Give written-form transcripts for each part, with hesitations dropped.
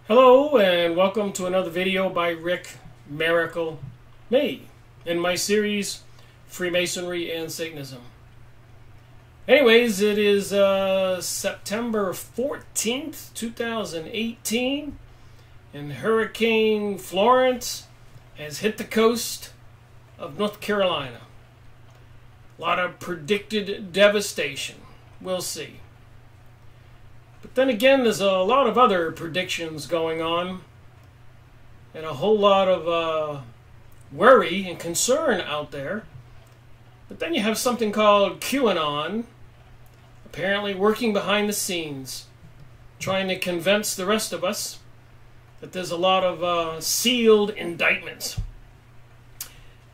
Hello and welcome to another video by Rick Miracle Me in my series Freemasonry and Satanism. Anyways, it is September 14th, 2018 and Hurricane Florence has hit the coast of North Carolina. A lot of predicted devastation. We'll see. But then again, there's a lot of other predictions going on and a whole lot of worry and concern out there. But then you have something called QAnon, apparently working behind the scenes, trying to convince the rest of us that there's a lot of sealed indictments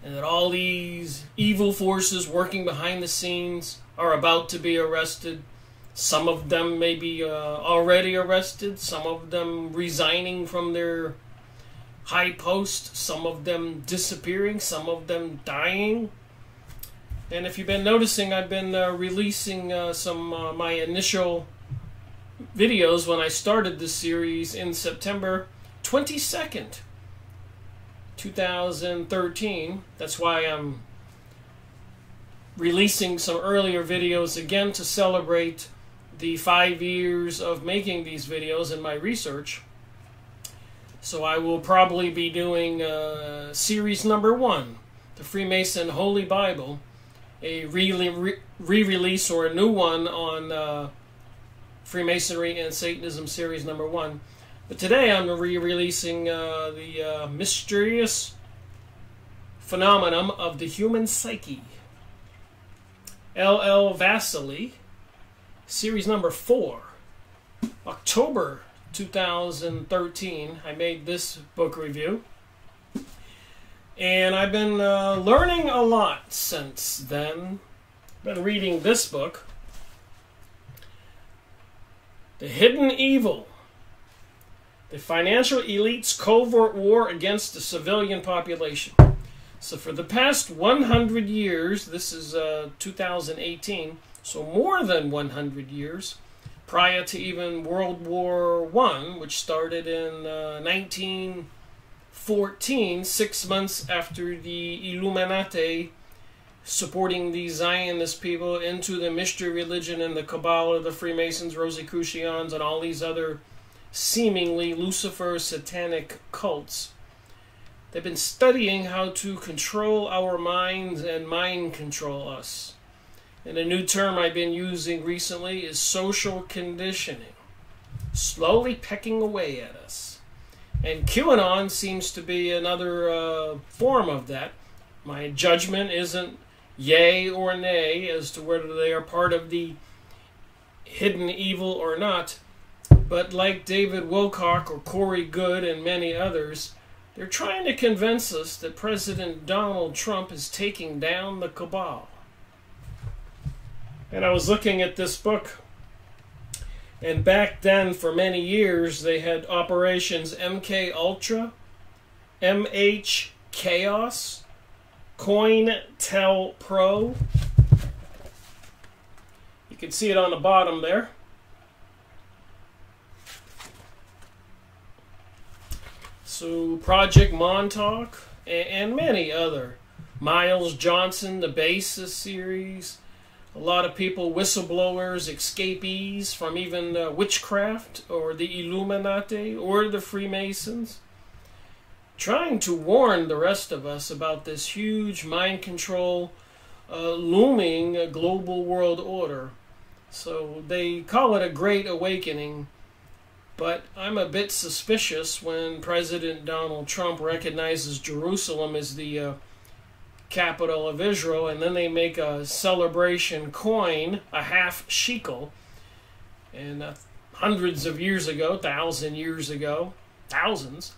and that all these evil forces working behind the scenes are about to be arrested. Some of them may be already arrested, some of them resigning from their high post, some of them disappearing, some of them dying. And if you've been noticing, I've been releasing some my initial videos when I started this series in September 22nd, 2013. That's why I'm releasing some earlier videos again to celebrate the 5 years of making these videos and my research. So I will probably be doing series number 1, the Freemason Holy Bible, a re-release or a new one on Freemasonry and Satanism series number 1. But today I'm re-releasing the mysterious phenomenon of the human psyche. L L Vasili, series number 4, October 2013. I made this book review. And I've been learning a lot since then. Been reading this book, The Hidden Evil, the Financial Elite's Covert War Against the Civilian Population. So for the past 100 years, this is 2018, so more than 100 years, prior to even World War I, which started in 1914, 6 months after the Illuminati supporting the Zionist people into the mystery religion and the Kabbalah, the Freemasons, Rosicrucians, and all these other seemingly Lucifer satanic cults. They've been studying how to control our minds and mind control us. And a new term I've been using recently is social conditioning, slowly pecking away at us. And QAnon seems to be another form of that. My judgment isn't yay or nay as to whether they are part of the hidden evil or not. But like David Wilcock or Corey Goode and many others, they're trying to convince us that President Donald Trump is taking down the cabal. And I was looking at this book, and back then, for many years, they had operations MK Ultra, MH Chaos, Cointel Pro. You can see it on the bottom there. So Project Montauk and many other. Miles Johnson, the Basis series. A lot of people, whistleblowers, escapees from even witchcraft or the Illuminati or the Freemasons, trying to warn the rest of us about this huge mind control looming global world order. So they call it a Great Awakening, but I'm a bit suspicious when President Donald Trump recognizes Jerusalem as the capital of Israel, and then they make a celebration coin, a half shekel. And hundreds of years ago, 1,000 years ago, thousands,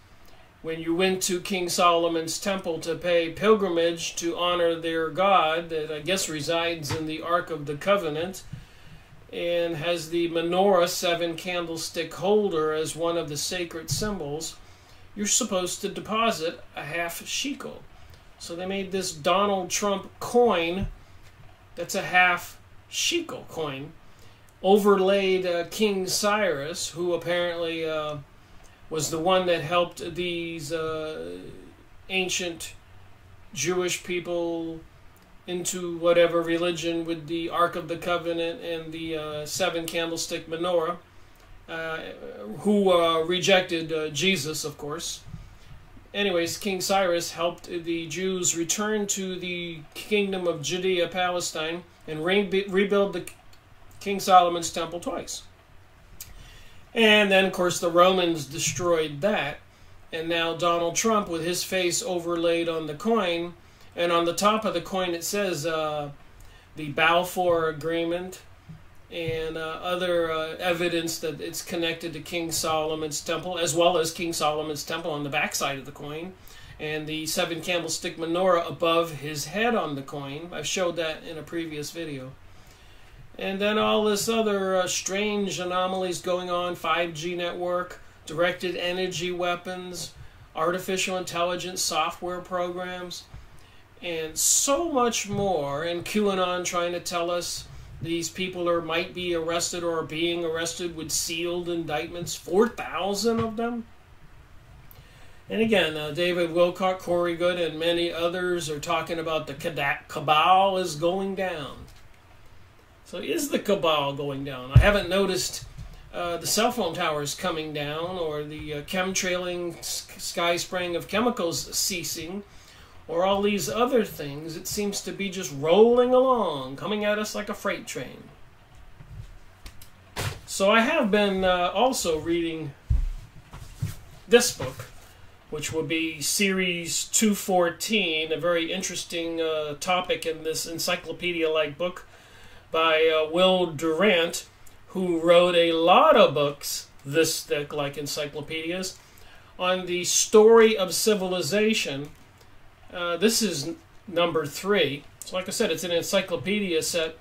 when you went to King Solomon's temple to pay pilgrimage to honor their God that I guess resides in the Ark of the Covenant and has the menorah 7-candlestick holder as one of the sacred symbols, you're supposed to deposit a half shekel. So they made this Donald Trump coin that's a half shekel coin, overlaid King Cyrus, who apparently was the one that helped these ancient Jewish people into whatever religion with the Ark of the Covenant and the seven candlestick menorah, who rejected Jesus, of course. Anyways, King Cyrus helped the Jews return to the kingdom of Judea, Palestine, and rebuild the King Solomon's temple twice. And then, of course, the Romans destroyed that. And now Donald Trump, with his face overlaid on the coin, and on the top of the coin it says the Balfour Agreement, and other evidence that it's connected to King Solomon's temple, as well as King Solomon's temple on the backside of the coin, and the seven candlestick menorah above his head on the coin. I've showed that in a previous video. And then all this other strange anomalies going on, 5G network, directed energy weapons, artificial intelligence software programs, and so much more. And QAnon trying to tell us these people might be arrested or are being arrested with sealed indictments, 4,000 of them. And again, David Wilcock, Corey Good, and many others are talking about the cabal is going down. So is the cabal going down? I haven't noticed the cell phone towers coming down, or the chemtrailing, sky spraying of chemicals ceasing, or all these other things. It seems to be just rolling along, coming at us like a freight train. So I have been also reading this book, which will be Series 214, a very interesting topic in this encyclopedia-like book by Will Durant, who wrote a lot of books this thick, like encyclopedias, on the story of civilization. This is number 3. So like I said, it's an encyclopedia set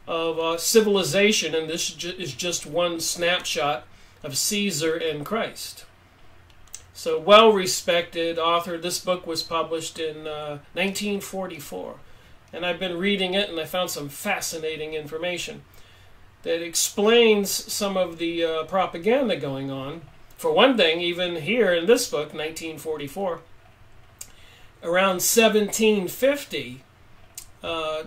of civilization, and this is just one snapshot of Caesar and Christ. So well-respected author. This book was published in 1944. And I've been reading it, and I found some fascinating information that explains some of the propaganda going on. For one thing, even here in this book, 1944, around 1750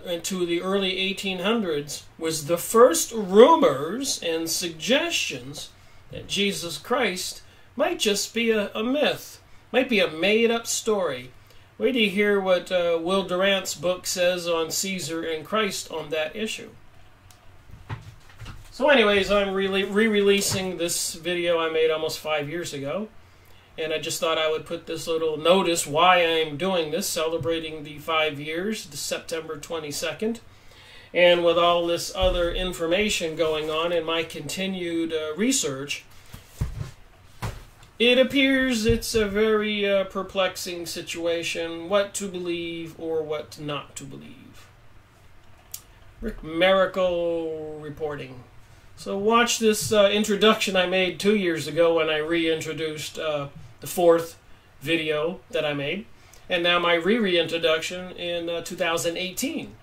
into the early 1800s was the first rumors and suggestions that Jesus Christ might just be a myth, might be a made-up story. Wait till you hear what Will Durant's book says on Caesar and Christ on that issue. So anyways, I'm re-releasing this video I made almost 5 years ago. And I just thought I would put this little notice why I'm doing this, celebrating the 5 years, September 22nd. And with all this other information going on in my continued research, it appears it's a very perplexing situation, what to believe or what not to believe. Rick Miracle reporting. So watch this introduction I made 2 years ago when I reintroduced the 4th video that I made, and now my reintroduction in 2018.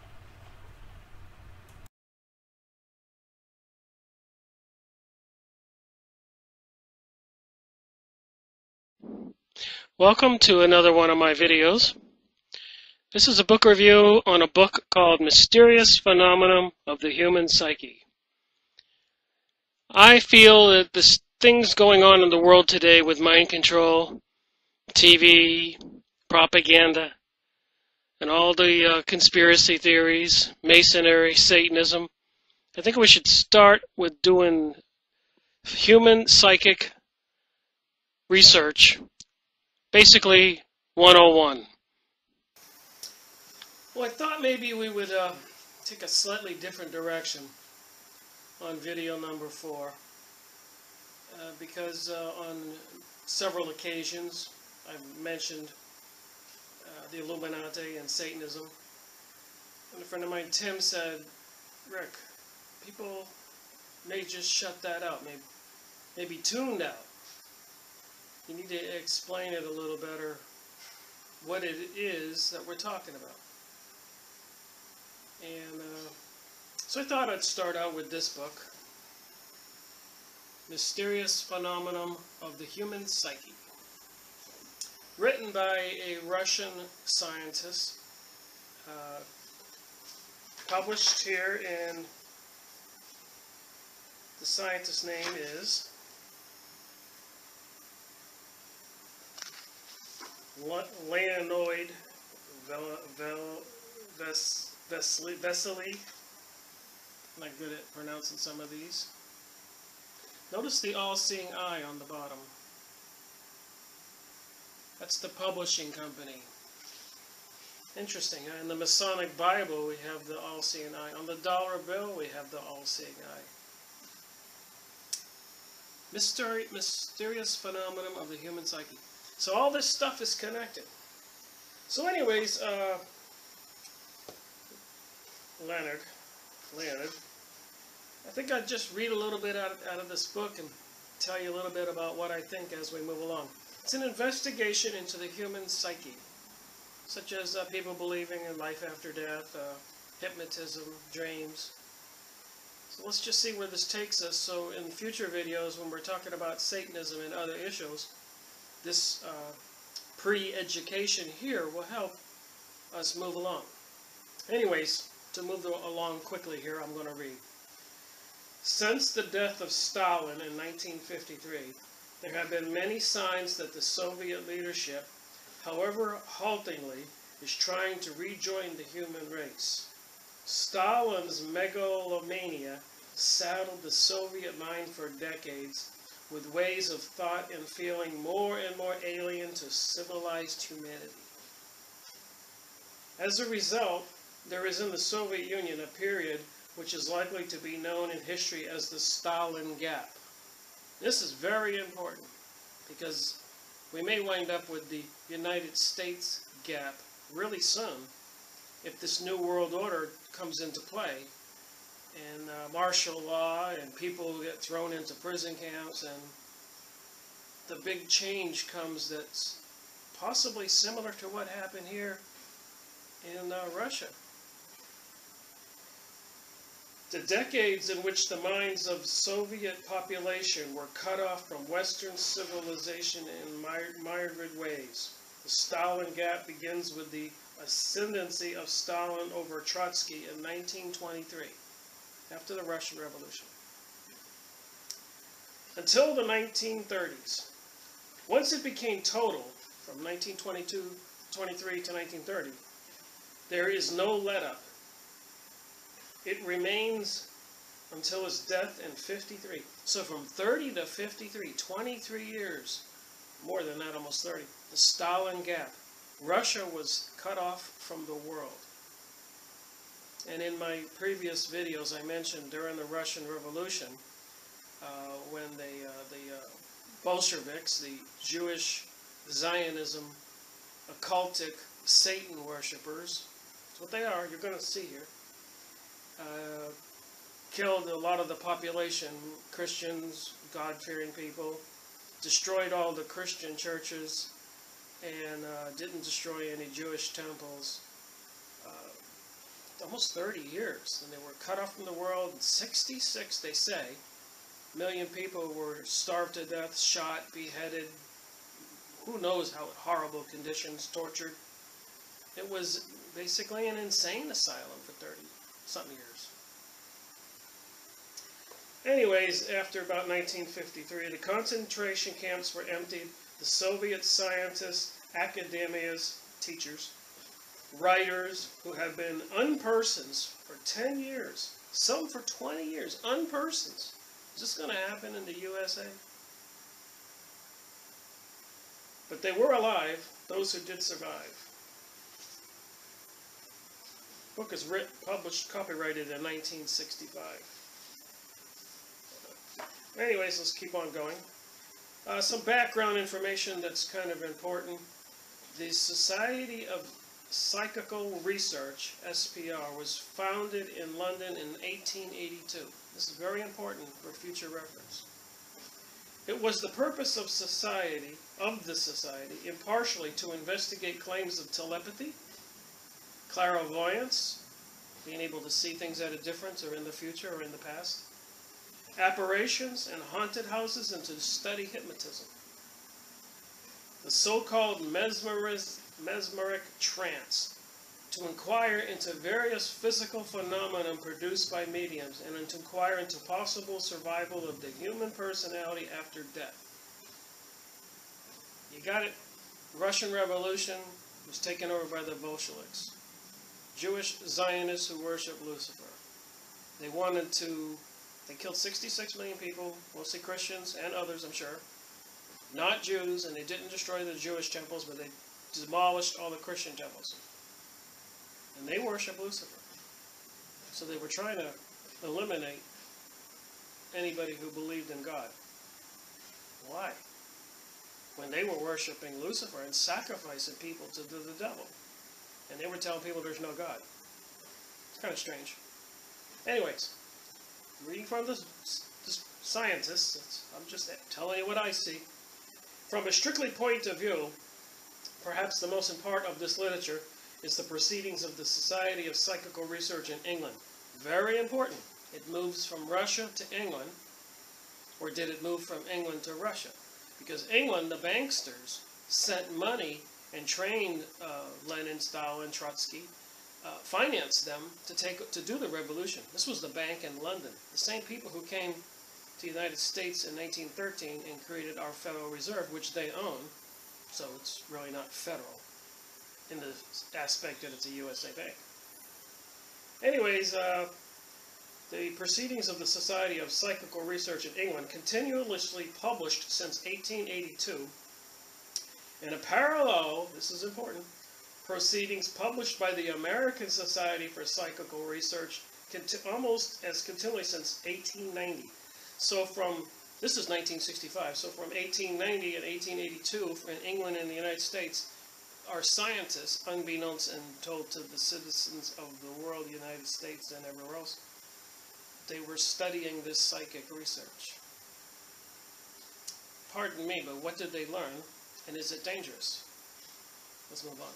Welcome to another one of my videos. This is a book review on a book called Mysterious Phenomenon of the Human Psyche. I feel that the things going on in the world today with mind control, TV, propaganda, and all the conspiracy theories, Masonry, Satanism, I think we should start with doing human psychic research. Basically, 101. Well, I thought maybe we would take a slightly different direction on video number 4. Because on several occasions I've mentioned the Illuminati and Satanism. And a friend of mine, Tim, said, Rick, people may just shut that out, maybe tuned out. You need to explain it a little better, what it is that we're talking about. And so I thought I'd start out with this book, Mysterious Phenomenon of the Human Psyche. Written by a Russian scientist, published here in, the scientist's name is Leonid Vasili. I'm not good at pronouncing some of these. Notice the all-seeing eye on the bottom. That's the publishing company. Interesting. In the Masonic Bible, we have the all-seeing eye. On the dollar bill, we have the all-seeing eye. Mysterious Phenomenon of the Human Psyche. So all this stuff is connected. So anyways, Leonid, I think I'd just read a little bit out of this book and tell you a little bit about what I think as we move along. It's an investigation into the human psyche, such as people believing in life after death, hypnotism, dreams. So let's just see where this takes us. So in future videos, when we're talking about Satanism and other issues, this pre-education here will help us move along. Anyways, to move along quickly here, I'm going to read. Since the death of Stalin in 1953, there have been many signs that the Soviet leadership, however haltingly, is trying to rejoin the human race. Stalin's megalomania saddled the Soviet mind for decades with ways of thought and feeling more and more alien to civilized humanity. As a result, there is in the Soviet Union a period which is likely to be known in history as the Stalin Gap. This is very important because we may wind up with the United States Gap really soon if this new world order comes into play and martial law and people get thrown into prison camps and the big change comes that's possibly similar to what happened here in Russia. The decades in which the minds of Soviet population were cut off from Western civilization in myriad ways. The Stalin Gap begins with the ascendancy of Stalin over Trotsky in 1923, after the Russian Revolution, until the 1930s. Once it became total, from 1923 to 1930, there is no let-up. It remains until his death in 53. So from 30 to 53, 23 years, more than that, almost 30, the Stalin Gap. Russia was cut off from the world. And in my previous videos, I mentioned during the Russian Revolution, when the Bolsheviks, the Jewish Zionism, occultic Satan worshippers, that's what they are, you're going to see here, killed a lot of the population, Christians, God-fearing people, destroyed all the Christian churches, and didn't destroy any Jewish temples. Almost 30 years, and they were cut off from the world. 66, they say, million people were starved to death, shot, beheaded, who knows how horrible conditions, tortured. It was basically an insane asylum for 30-something years. Anyways, after about 1953, the concentration camps were emptied. The Soviet scientists, academias, teachers, writers who have been unpersons for 10 years, some for 20 years, unpersons. Is this going to happen in the USA? But they were alive, those who did survive. The book is published, copyrighted in 1965. Anyways, let's keep on going. Some background information that's kind of important. The Society of Psychical Research, SPR, was founded in London in 1882. This is very important for future reference. It was the purpose of the society, impartially to investigate claims of telepathy, clairvoyance, being able to see things at a difference or in the future or in the past, apparitions and haunted houses and to study hypnotism. The so-called mesmeric trance, to inquire into various physical phenomena produced by mediums and to inquire into possible survival of the human personality after death. You got it? Russian Revolution was taken over by the Bolsheviks. Jewish Zionists who worship Lucifer. They killed 66 million people, mostly Christians and others, I'm sure. Not Jews, and they didn't destroy the Jewish temples, but they demolished all the Christian temples. And they worship Lucifer. So they were trying to eliminate anybody who believed in God. Why? When they were worshiping Lucifer and sacrificing people to the devil. And they were telling people there's no God. It's kind of strange. Anyways, reading from the scientists, I'm just telling you what I see. From a strictly point of view, perhaps the most important of this literature is the Proceedings of the Society of Psychical Research in England. Very important. It moves from Russia to England, or did it move from England to Russia? Because England, the banksters, sent money and trained Lenin, Stalin, Trotsky, financed them to do the revolution. This was the bank in London. The same people who came to the United States in 1913 and created our Federal Reserve, which they own. So it's really not federal in the aspect that it's a USA bank. Anyways, the Proceedings of the Society of Psychical Research in England, continuously published since 1882, and a parallel, this is important, proceedings published by the American Society for Psychical Research almost as continually since 1890. So this is 1965, so from 1890 and 1882 in England and the United States, our scientists, unbeknownst and told to the citizens of the world, United States and everywhere else, they were studying this psychic research. Pardon me, but what did they learn? And is it dangerous? Let's move on.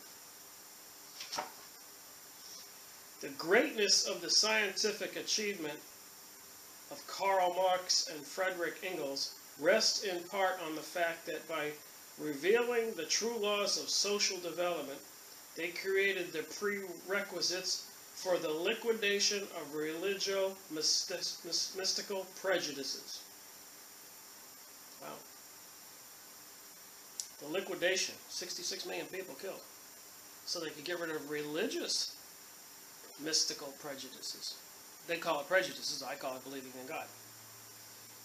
The greatness of the scientific achievement of Karl Marx and Friedrich Engels rests in part on the fact that by revealing the true laws of social development, they created the prerequisites for the liquidation of religio-mystical prejudices. Wow. The liquidation, 66 million people killed, so they could get rid of religious mystical prejudices. They call it prejudices, I call it believing in God.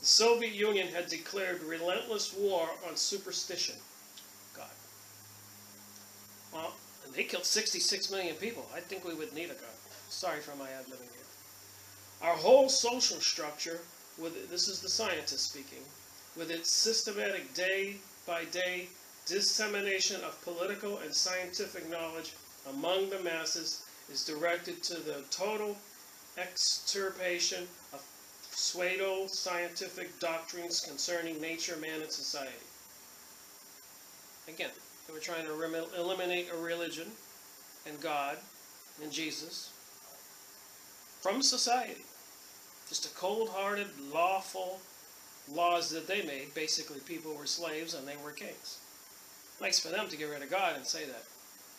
The Soviet Union had declared relentless war on superstition. God. Well, and they killed 66 million people. I think we would need a God. Sorry for my ad-libbing here. Our whole social structure, this is the scientist speaking, with its systematic day-by-day dissemination of political and scientific knowledge among the masses, is directed to the total extirpation of pseudo-scientific doctrines concerning nature, man, and society. Again, they were trying to eliminate a religion and God and Jesus from society. Just a cold-hearted, lawful laws that they made. Basically, people were slaves and they were kings. Nice for them to get rid of God and say that.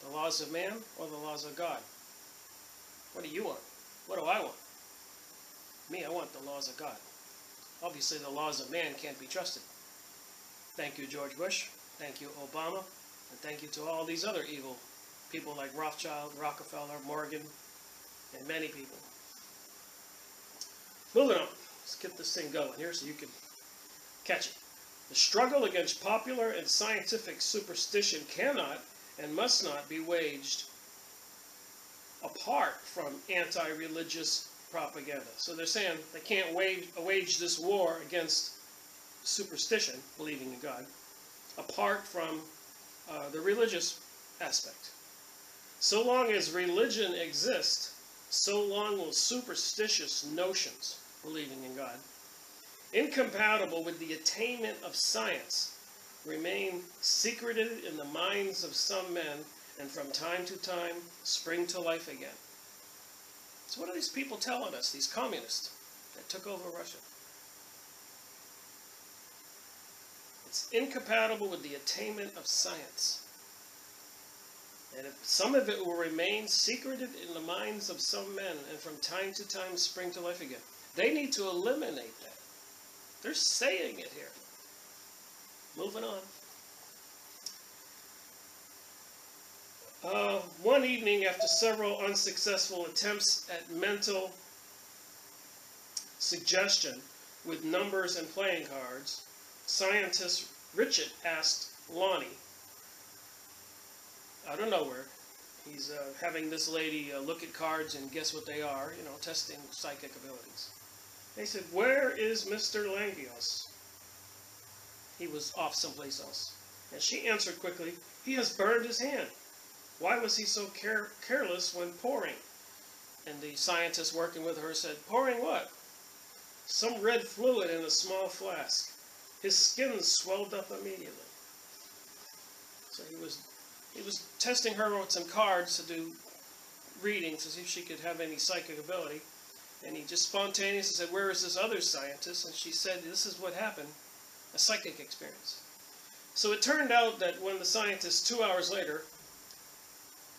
The laws of man or the laws of God? What do you want? What do I want? Me, I want the laws of God. Obviously, the laws of man can't be trusted. Thank you, George Bush. Thank you, Obama. And thank you to all these other evil people like Rothschild, Rockefeller, Morgan, and many people. Moving on. Let's get this thing going here so you can catch it. The struggle against popular and scientific superstition cannot and must not be waged apart from anti-religious propaganda. So they're saying they can't wage this war against superstition, believing in God, apart from the religious aspect. So long as religion exists, so long will superstitious notions, believing in God, incompatible with the attainment of science, remain secreted in the minds of some men, and from time to time spring to life again. So what are these people telling us, these communists that took over Russia? It's incompatible with the attainment of science. And if some of it will remain secreted in the minds of some men and from time to time spring to life again. They need to eliminate that. They're saying it here. Moving on. One evening, after several unsuccessful attempts at mental suggestion with numbers and playing cards, scientist Richard asked Lonnie, out of nowhere, he's having this lady look at cards and guess what they are, you know, testing psychic abilities. They said, "Where is Mr. Langios?" He was off someplace else. And she answered quickly, "He has burned his hand. Why was he so careless when pouring?" And the scientist working with her said, "Pouring what?" "Some red fluid in a small flask. His skin swelled up immediately." So he was testing her with some cards to do readings to see if she could have any psychic ability. And he just spontaneously said, "Where is this other scientist?" And she said, "This is what happened, a psychic experience." So it turned out that when the scientist 2 hours later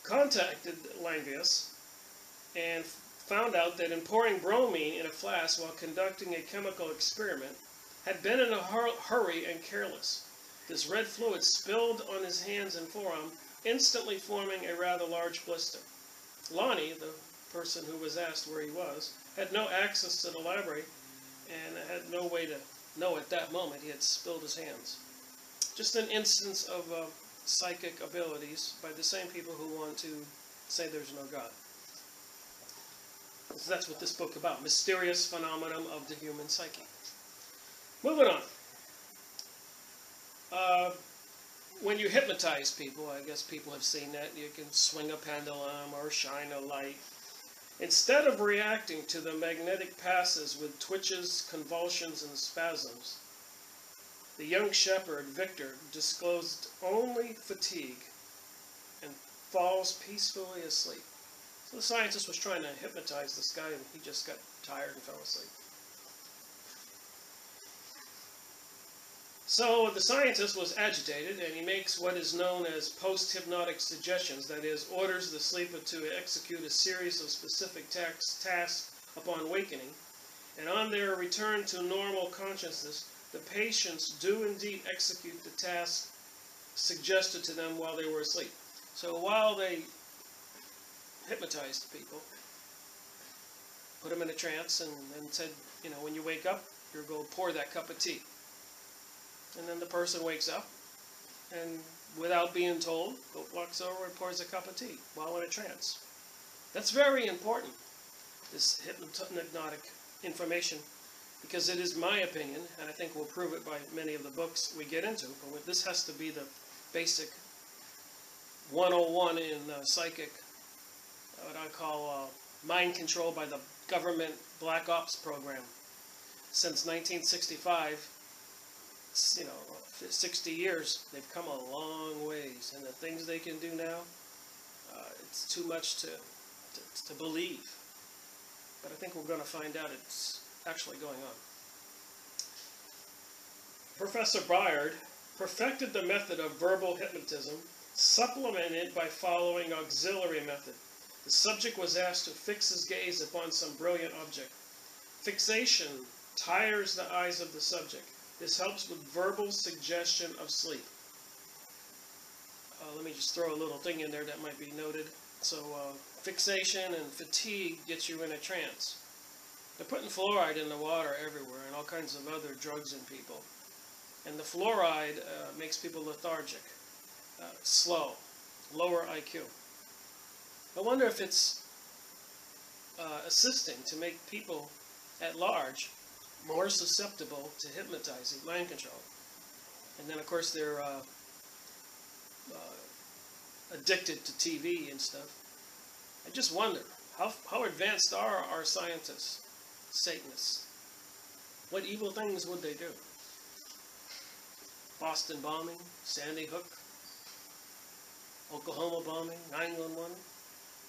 contacted Langius and found out that in pouring bromine in a flask while conducting a chemical experiment, had been in a hurry and careless. This red fluid spilled on his hands and forearm, instantly forming a rather large blister. Lonnie, the person who was asked where he was, had no access to the library and had no way to know at that moment he had spilled his hands. Just an instance of psychic abilities by the same people who want to say there's no God. So that's what this book is about, mysterious phenomenon of the human psyche. Moving on. When you hypnotize people, I guess people have seen that, you can swing a pendulum or shine a light. Instead of reacting to the magnetic passes with twitches, convulsions, and spasms, the young shepherd, Victor, disclosed only fatigue and falls peacefully asleep. So the scientist was trying to hypnotize this guy and he just got tired and fell asleep. So the scientist was agitated and he makes what is known as post-hypnotic suggestions, that is, orders the sleeper to execute a series of specific tasks upon awakening, and on their return to normal consciousness, the patients do indeed execute the task suggested to them while they were asleep. So while they hypnotized people, put them in a trance and said, you know, when you wake up, you're going to pour that cup of tea. And then the person wakes up and without being told, walks over and pours a cup of tea while in a trance. That's very important, this hypnotic information, because it is my opinion, and I think we'll prove it by many of the books we get into, but this has to be the basic 101 in psychic, what I call mind control by the government black ops program. Since 1965, you know, 60 years, they've come a long ways, and the things they can do now, it's too much to believe. But I think we're going to find out it's actually going on. Professor Byard perfected the method of verbal hypnotism, supplemented by following auxiliary method. The subject was asked to fix his gaze upon some brilliant object. Fixation tires the eyes of the subject. This helps with verbal suggestion of sleep. Let me just throw a little thing in there that might be noted. So fixation and fatigue gets you in a trance. They're putting fluoride in the water everywhere and all kinds of other drugs in people. And the fluoride makes people lethargic, slow, lower IQ. I wonder if it's assisting to make people at large more susceptible to hypnotizing, mind control. And then, of course, they're addicted to TV and stuff. I just wonder, how advanced are our scientists, Satanists? What evil things would they do? Boston bombing, Sandy Hook, Oklahoma bombing, 9/11,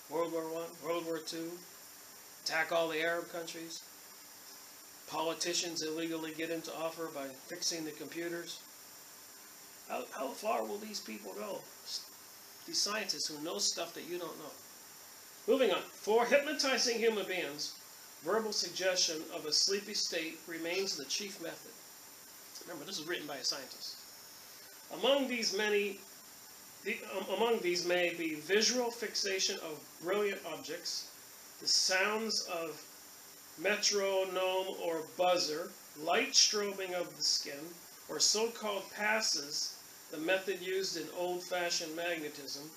World War I, World War II, attack all the Arab countries, politicians illegally get into offer by fixing the computers, How far will these people go? These scientists who know stuff that you don't know. Moving on. For hypnotizing human beings, verbal suggestion of a sleepy state remains the chief method. Remember, this is written by a scientist. Among these may be visual fixation of brilliant objects, the sounds of metronome or buzzer, light strobing of the skin, or so-called passes, the method used in old-fashioned magnetism.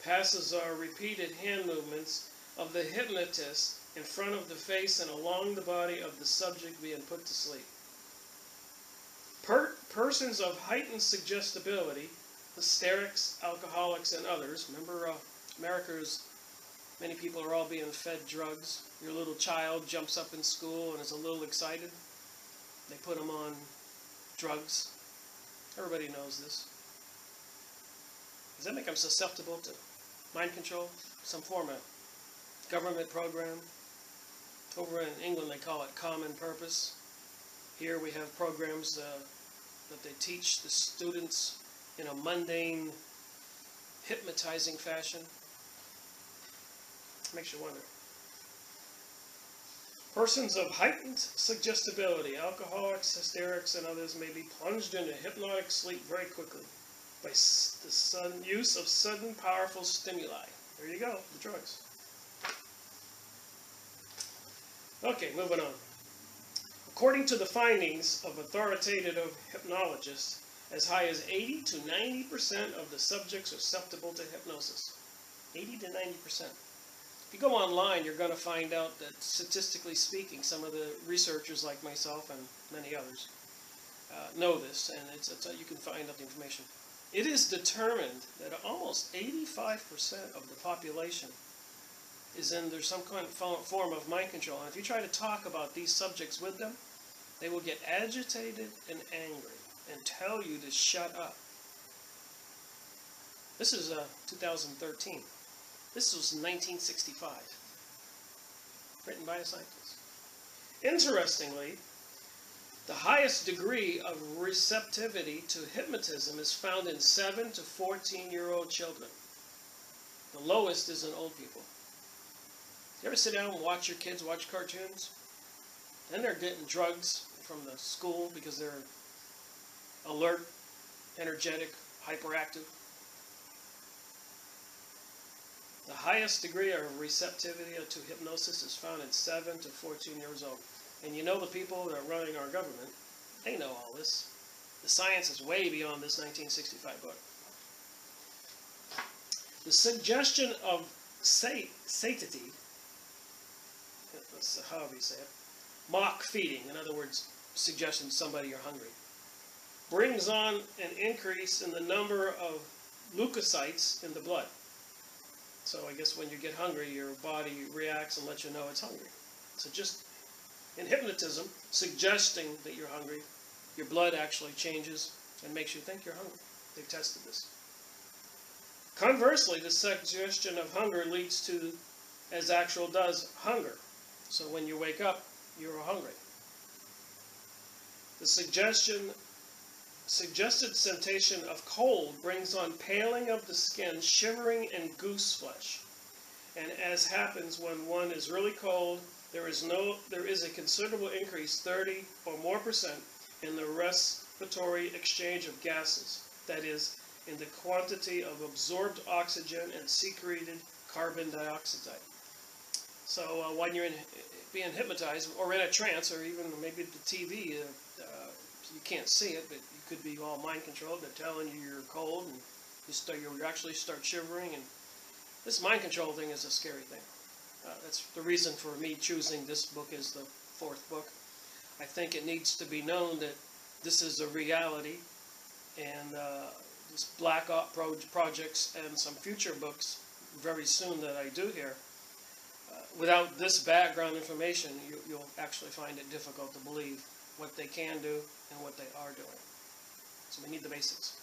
Passes are repeated hand movements of the hypnotist in front of the face and along the body of the subject being put to sleep. Persons of heightened suggestibility, hysterics, alcoholics, and others. Remember, many people are all being fed drugs. Your little child jumps up in school and is a little excited. They put them on drugs. Everybody knows this. Does that make them susceptible to mind control? Some form of government program. Over in England they call it common purpose. Here we have programs that they teach the students in a mundane, hypnotizing fashion. Makes you wonder. Persons of heightened suggestibility, alcoholics, hysterics, and others may be plunged into hypnotic sleep very quickly by the use of sudden, powerful stimuli. There you go, the drugs. Okay, moving on. According to the findings of authoritative hypnologists, as high as 80 to 90% of the subjects are susceptible to hypnosis. 80 to 90%. If you go online, you're going to find out that, statistically speaking, some of the researchers like myself and many others know this, and you can find out the information. It is determined that almost 85% of the population is under some kind of form of mind control. And if you try to talk about these subjects with them, they will get agitated and angry and tell you to shut up. This is 2013. This was 1965, written by a scientist. Interestingly, the highest degree of receptivity to hypnotism is found in 7 to 14-year-old children. The lowest is in old people. You ever sit down and watch your kids watch cartoons? Then they're getting drugs from the school because they're alert, energetic, hyperactive. The highest degree of receptivity to hypnosis is found in 7 to 14 years old. And you know the people that are running our government, they know all this. The science is way beyond this 1965 book. The suggestion of satiety, however you say it, mock feeding, in other words, suggesting somebody you're hungry, brings on an increase in the number of leukocytes in the blood. So I guess when you get hungry, your body reacts and lets you know it's hungry. So just in hypnotism, suggesting that you're hungry, your blood actually changes and makes you think you're hungry. They've tested this. Conversely, the suggestion of hunger leads to, as actual does, hunger. So when you wake up, you're hungry. The suggested sensation of cold brings on paling of the skin, shivering, and goose flesh. And as happens when one is really cold, there is a considerable increase, 30 or more percent, in the respiratory exchange of gases. That is, in the quantity of absorbed oxygen and secreted carbon dioxide. So when you're being hypnotized or in a trance, or even maybe the TV, you can't see it, but you could be all mind controlled. They're telling you you're cold, and you actually start shivering. And this mind control thing is a scary thing. That's the reason for me choosing this book as the 4th book. I think it needs to be known that this is a reality, and this Black Op projects and some future books very soon that I do here, without this background information, you'll actually find it difficult to believe what they can do and what they are doing. So we need the basics.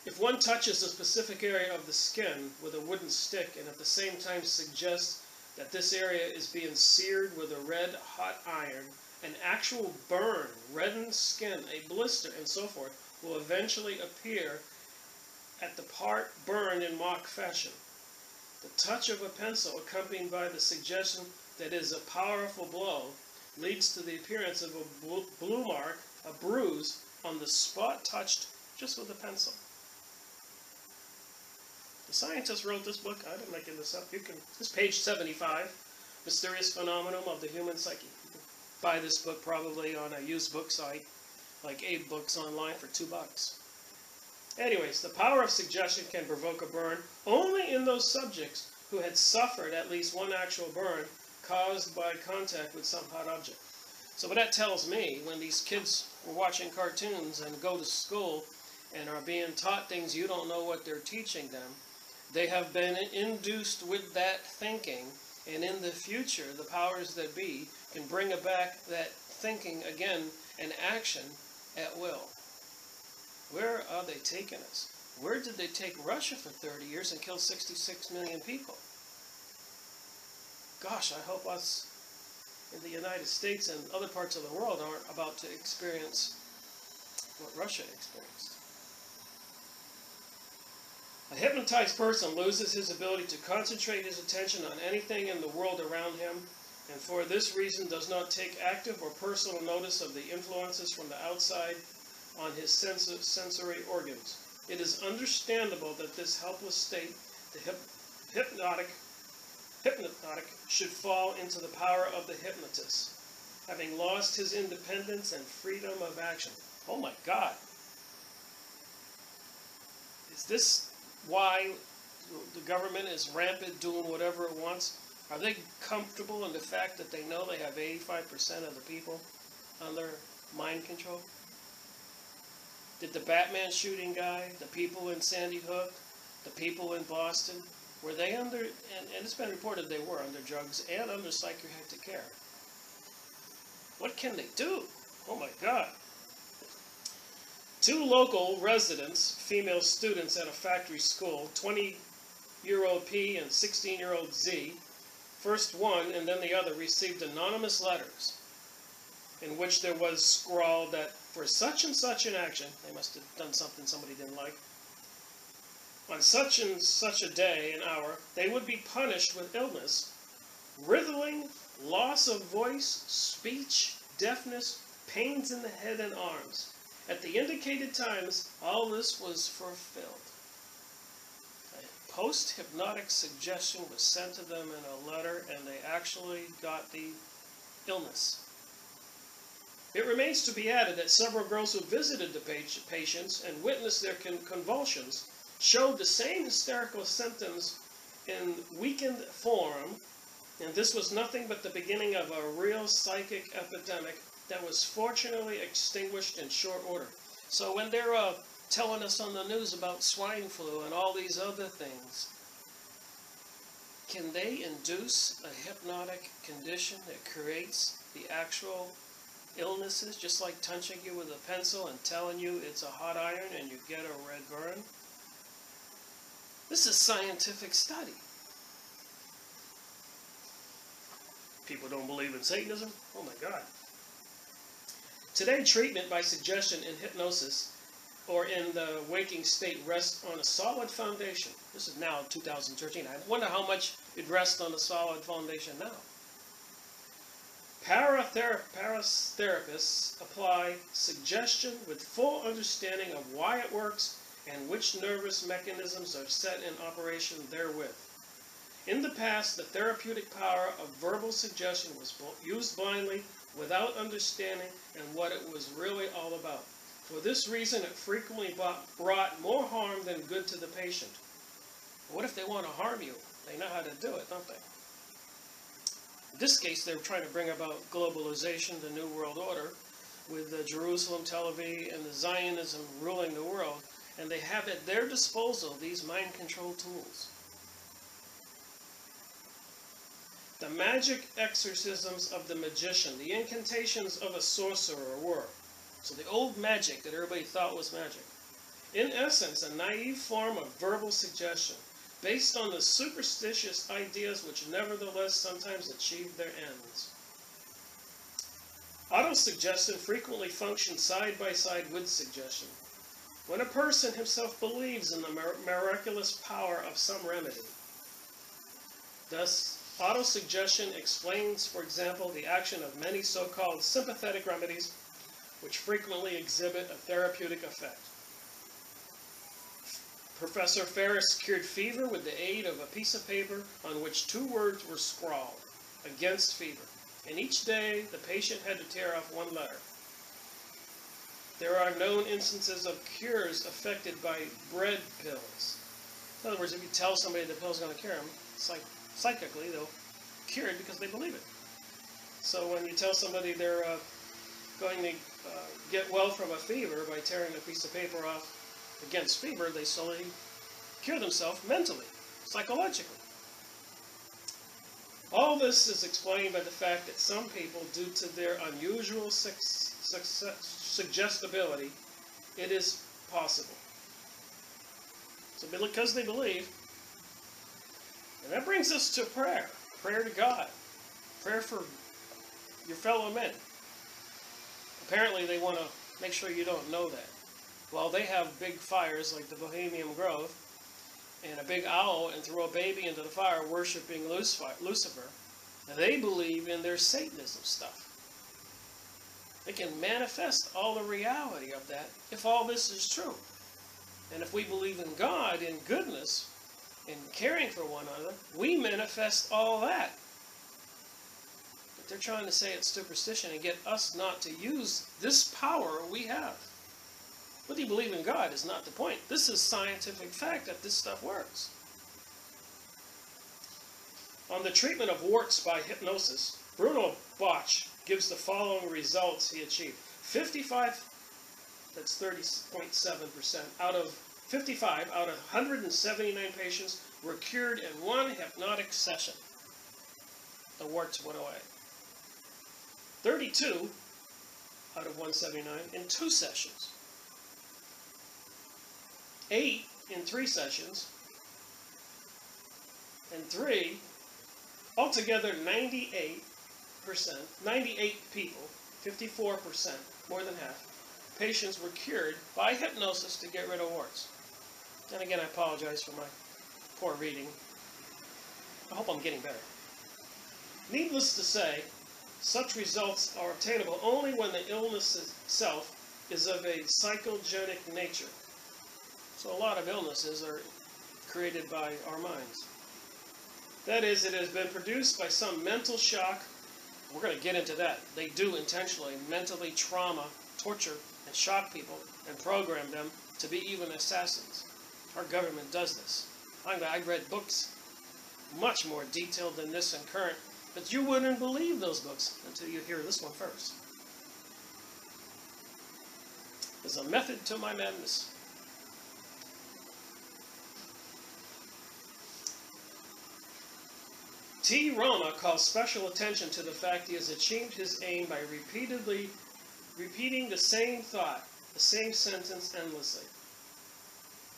If one touches a specific area of the skin with a wooden stick and at the same time suggests that this area is being seared with a red-hot iron, an actual burn, reddened skin, a blister, and so forth, will eventually appear at the part burned in mock fashion. The touch of a pencil accompanied by the suggestion that it is a powerful blow leads to the appearance of a blue mark, a bruise, on the spot touched just with a pencil. The scientist wrote this book. I'm not making this up. This is page 75, Mysterious Phenomenon of the Human Psyche. You can buy this book probably on a used book site like Abe Books online for $2. Anyways, the power of suggestion can provoke a burn only in those subjects who had suffered at least one actual burn caused by contact with some hot object. So what that tells me, when these kids were watching cartoons and go to school and are being taught things you don't know what they're teaching them, they have been induced with that thinking, and in the future, the powers that be can bring back that thinking again and action at will. Where are they taking us? Where did they take Russia for 30 years and kill 66 million people? Gosh, I hope us in the United States and other parts of the world aren't about to experience what Russia experienced. A hypnotized person loses his ability to concentrate his attention on anything in the world around him, and for this reason does not take active or personal notice of the influences from the outside on his sensory organs. It is understandable that this helpless state, the hypnotic, should fall into the power of the hypnotist, having lost his independence and freedom of action. Oh my God. Is this why the government is rampant doing whatever it wants? Are they comfortable in the fact that they know they have 85% of the people under mind control? Did the Batman shooting guy, the people in Sandy Hook, the people in Boston, were they under, and it's been reported they were under drugs and under psychiatric care? What can they do? Oh my God. 2 local residents, female students at a factory school, 20-year-old P and 16-year-old Z, first one and then the other received anonymous letters in which there was scrawled that for such and such an action, they must have done something somebody didn't like, on such and such a day and hour, they would be punished with illness, writhing, loss of voice, speech, deafness, pains in the head and arms. At the indicated times, all this was fulfilled. A post-hypnotic suggestion was sent to them in a letter, and they actually got the illness. It remains to be added that several girls who visited the patients and witnessed their convulsions showed the same hysterical symptoms in weakened form, and this was nothing but the beginning of a real psychic epidemic that was fortunately extinguished in short order. So when they're telling us on the news about swine flu and all these other things, can they induce a hypnotic condition that creates the actual illnesses, just like touching you with a pencil and telling you it's a hot iron and you get a red burn? This is scientific study. People don't believe in Satanism? Oh my God. Today, treatment by suggestion in hypnosis or in the waking state rests on a solid foundation. This is now 2013. I wonder how much it rests on a solid foundation now. Paratherapists apply suggestion with full understanding of why it works and which nervous mechanisms are set in operation therewith. In the past, the therapeutic power of verbal suggestion was used blindly without understanding and what it was really all about. For this reason, it frequently brought more harm than good to the patient. What if they want to harm you? They know how to do it, don't they? In this case, they're trying to bring about globalization, the New World Order, with Jerusalem, Tel Aviv, and the Zionism ruling the world, and they have at their disposal these mind control tools. The magic exorcisms of the magician, the incantations of a sorcerer were. So the old magic that everybody thought was magic. In essence, a naive form of verbal suggestion, based on the superstitious ideas which nevertheless sometimes achieve their ends. Autosuggestion frequently functions side by side with suggestion. when a person himself believes in the miraculous power of some remedy. Thus, autosuggestion explains, for example, the action of many so-called sympathetic remedies, which frequently exhibit a therapeutic effect. Professor Ferris cured fever with the aid of a piece of paper on which 2 words were scrawled, against fever, and each day the patient had to tear off 1 letter. There are known instances of cures affected by bread pills. In other words, if you tell somebody the pill's going to cure them, psychically they'll cure it because they believe it. So when you tell somebody they're going to get well from a fever by tearing a piece of paper off against fever, they slowly cure themselves mentally, psychologically. All this is explained by the fact that some people, due to their unusual suggestibility, it is possible. So because they believe, and that brings us to prayer. Prayer to God. Prayer for your fellow men. Apparently they want to make sure you don't know that. Well, they have big fires like the Bohemian Grove and a big owl and throw a baby into the fire worshiping Lucifer. And they believe in their Satanism stuff. They can manifest all the reality of that if all this is true. And if we believe in God, in goodness, in caring for one another, we manifest all that. But they're trying to say it's superstition and get us not to use this power we have. Whether you believe in God is not the point. This is scientific fact that this stuff works. On the treatment of warts by hypnosis, Bruno Bach gives the following results he achieved. 30.7%, out of 55 out of 179 patients were cured in 1 hypnotic session. The warts went away. 32 out of 179 in 2 sessions. 8 in 3 sessions. And 3, altogether 98 people, 54%, more than half, patients were cured by hypnosis to get rid of warts. And again, I apologize for my poor reading. I hope I'm getting better. Needless to say, such results are obtainable only when the illness itself is of a psychogenic nature. So a lot of illnesses are created by our minds. That is, it has been produced by some mental shock. We're going to get into that. They do intentionally mentally trauma, torture, and shock people and program them to be even assassins. Our government does this. I read books much more detailed than this and current, but you wouldn't believe those books until you hear this one first. There's a method to my madness. T. Rama calls special attention to the fact he has achieved his aim by repeatedly repeating the same thought, the same sentence endlessly.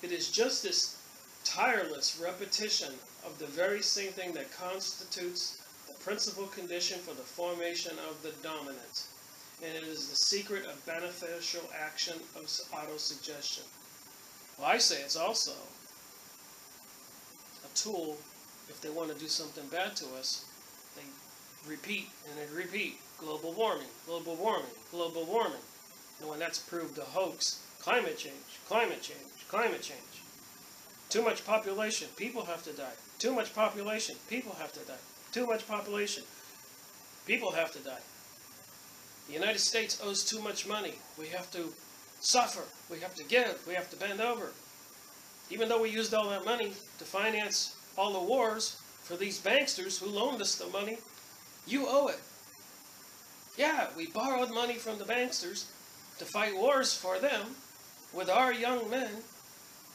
It is just this tireless repetition of the very same thing that constitutes the principal condition for the formation of the dominant. And it is the secret of beneficial action of autosuggestion. Well, I say it's also a tool. If they want to do something bad to us, they repeat and they repeat. Global warming, global warming, global warming. And when that's proved a hoax, climate change, climate change, climate change. Too much population, people have to die. Too much population, people have to die. Too much population, people have to die. The United States owes too much money. We have to suffer. We have to give. We have to bend over. Even though we used all that money to finance all the wars for these banksters who loaned us the money, you owe it. Yeah, we borrowed money from the banksters to fight wars for them with our young men,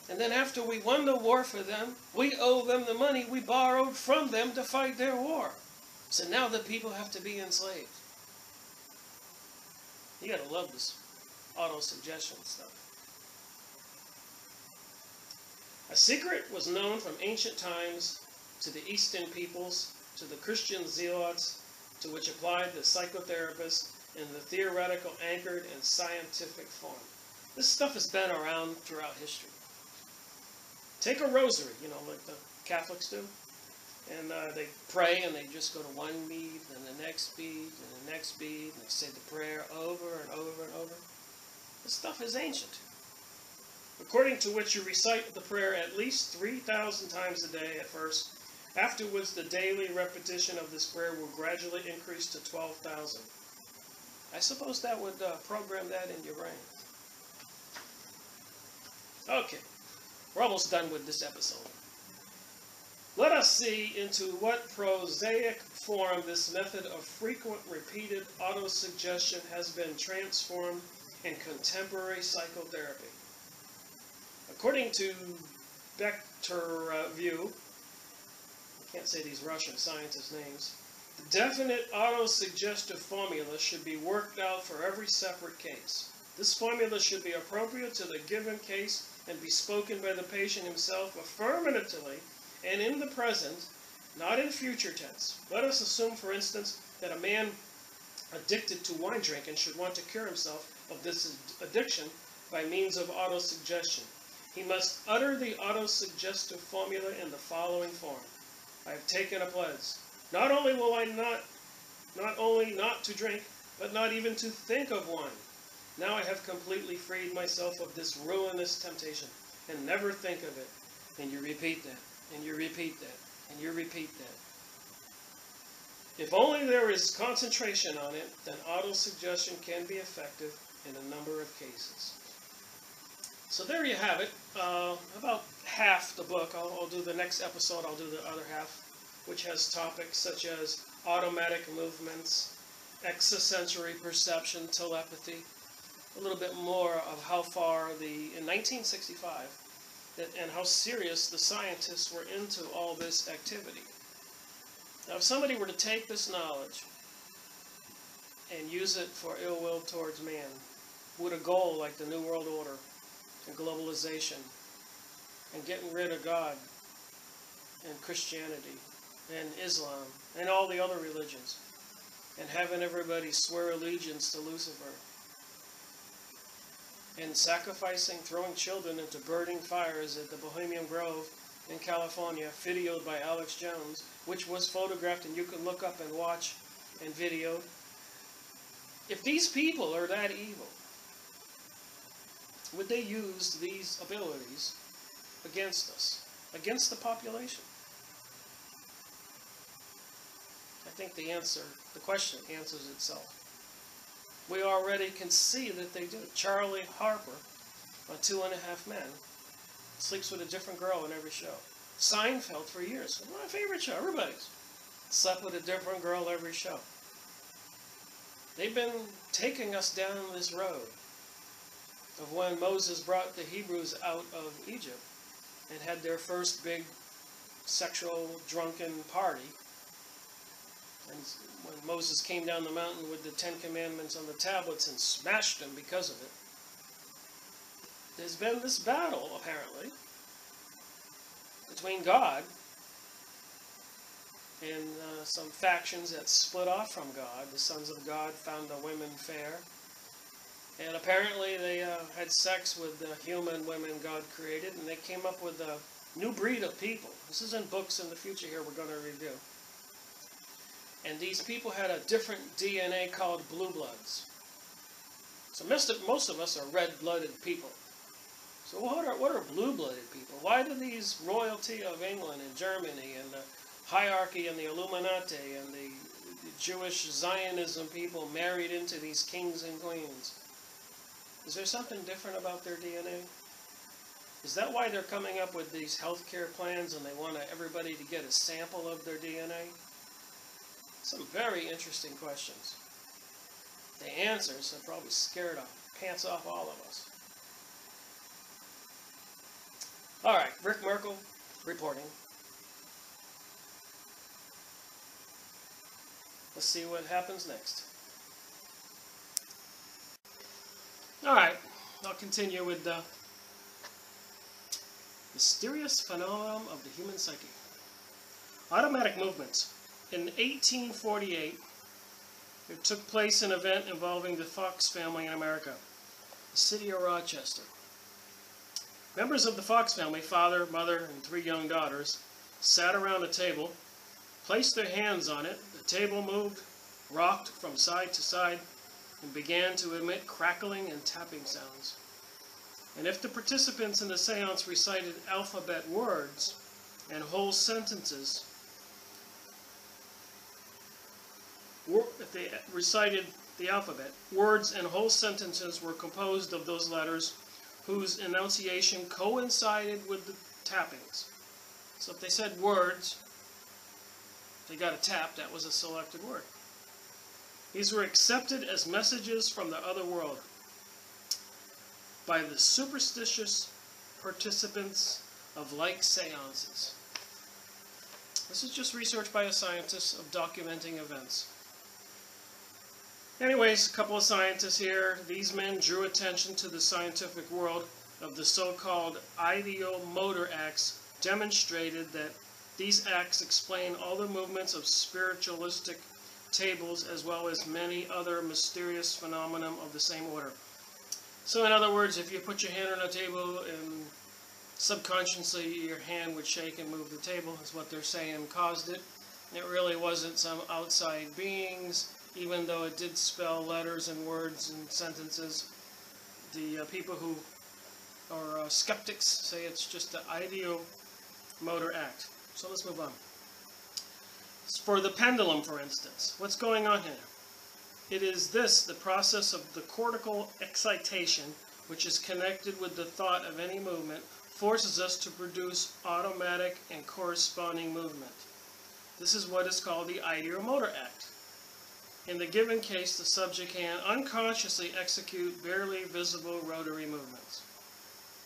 and then after we won the war for them, we owe them the money we borrowed from them to fight their war. So now the people have to be enslaved. You gotta love this auto-suggestion stuff. A secret was known from ancient times to the Eastern peoples, to the Christian zealots, to which applied the psychotherapists in the theoretical anchored and scientific form. This stuff has been around throughout history. Take a rosary, you know, like the Catholics do. And they pray and they just go to one bead, then the next bead, and the next bead, and they say the prayer over and over and over. This stuff is ancient. According to which you recite the prayer at least 3,000 times a day at first. Afterwards, the daily repetition of this prayer will gradually increase to 12,000. I suppose that would program that in your brain. Okay, we're almost done with this episode. Let us see into what prosaic form this method of frequent repeated autosuggestion has been transformed in contemporary psychotherapy. According to View, I can't say these Russian scientists' names, the definite autosuggestive formula should be worked out for every separate case. This formula should be appropriate to the given case and be spoken by the patient himself affirmatively and in the present, not in future tense. Let us assume, for instance, that a man addicted to wine drinking should want to cure himself of this addiction by means of autosuggestion. He must utter the autosuggestive formula in the following form. I have taken a pledge. Not only will I not only not to drink, but not even to think of wine. Now I have completely freed myself of this ruinous temptation, and never think of it. And you repeat that, and you repeat that, and you repeat that. If only there is concentration on it, then autosuggestion can be effective in a number of cases. So there you have it. About half the book. I'll do the next episode. I'll do the other half, which has topics such as automatic movements, extrasensory perception, telepathy, a little bit more of how far in 1965, and how serious the scientists were into all this activity. Now, if somebody were to take this knowledge and use it for ill will towards man, with a goal like the New World Order and globalization, and getting rid of God and Christianity and Islam and all the other religions, and having everybody swear allegiance to Lucifer, and sacrificing, throwing children into burning fires at the Bohemian Grove in California, videoed by Alex Jones, which was photographed and you can look up and watch and videoed. If these people are that evil, would they use these abilities against us, against the population? I think the question answers itself. We already can see that they do. Charlie Harper on 2.5 Men sleeps with a different girl in every show. Seinfeld for years, my favorite show, everybody's slept with a different girl every show. They've been taking us down this road of when Moses brought the Hebrews out of Egypt and had their first big sexual drunken party. And when Moses came down the mountain with the 10 Commandments on the tablets and smashed them because of it, there's been this battle, apparently, between God and some factions that split off from God. The sons of God found the women fair. And apparently they had sex with the human women God created, and they came up with a new breed of people. This is in books in the future here we're going to review. And these people had a different DNA called blue bloods. So most of us are red-blooded people. So what are blue-blooded people? Why do these royalty of England and Germany and the hierarchy and the Illuminati and the Jewish Zionism people married into these kings and queens? Is there something different about their DNA? Is that why they're coming up with these healthcare plans and they want everybody to get a sample of their DNA? Some very interesting questions. The answers have probably scared the pants off all of us. All right, Rick Merkel reporting. Let's see what happens next. All right, I'll continue with the mysterious phenomenon of the human psyche. Automatic movements. In 1848, there took place an event involving the Fox family in America. the city of Rochester. Members of the Fox family, father, mother, and 3 young daughters, sat around a table, placed their hands on it. The table moved, rocked from side to side, and began to emit crackling and tapping sounds. And if the participants in the seance recited alphabet words and whole sentences, if they recited the alphabet, words and whole sentences were composed of those letters whose enunciation coincided with the tappings. So if they said words, they got a tap, that was a selected word. These were accepted as messages from the other world by the superstitious participants of like seances. This is just research by a scientist of documenting events. Anyways, a couple of scientists here. These men drew attention to the scientific world of the so-called ideomotor acts, demonstrated that these acts explain all the movements of spiritualistic tables as well as many other mysterious phenomena of the same order. So in other words, if you put your hand on a table and subconsciously your hand would shake and move the table, is what they're saying caused it. It really wasn't some outside beings, even though it did spell letters and words and sentences. The people who are skeptics say it's just the ideomotor act. So let's move on. For the pendulum, for instance, what's going on here? It is this, the process of the cortical excitation, which is connected with the thought of any movement, forces us to produce automatic and corresponding movement. This is what is called the ideomotor act. In the given case, the subject can unconsciously execute barely visible rotary movements.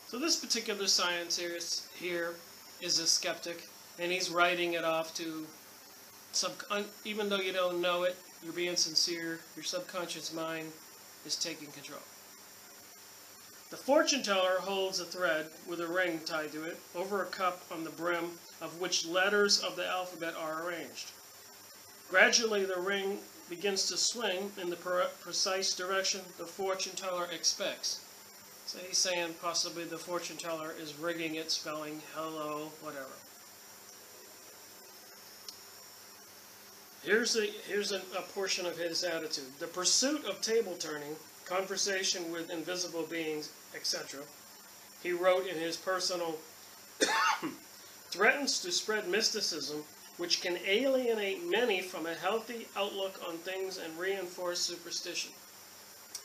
So this particular scientist here is a skeptic, and he's writing it off to, even though you don't know it, you're being sincere, your subconscious mind is taking control. The fortune teller holds a thread with a ring tied to it over a cup on the brim of which letters of the alphabet are arranged. Gradually the ring begins to swing in the precise direction the fortune teller expects. So he's saying possibly the fortune teller is rigging it, spelling hello, whatever. Here's a portion of his attitude. The pursuit of table turning, conversation with invisible beings, etc., he wrote in his personal, threatens to spread mysticism which can alienate many from a healthy outlook on things and reinforce superstition.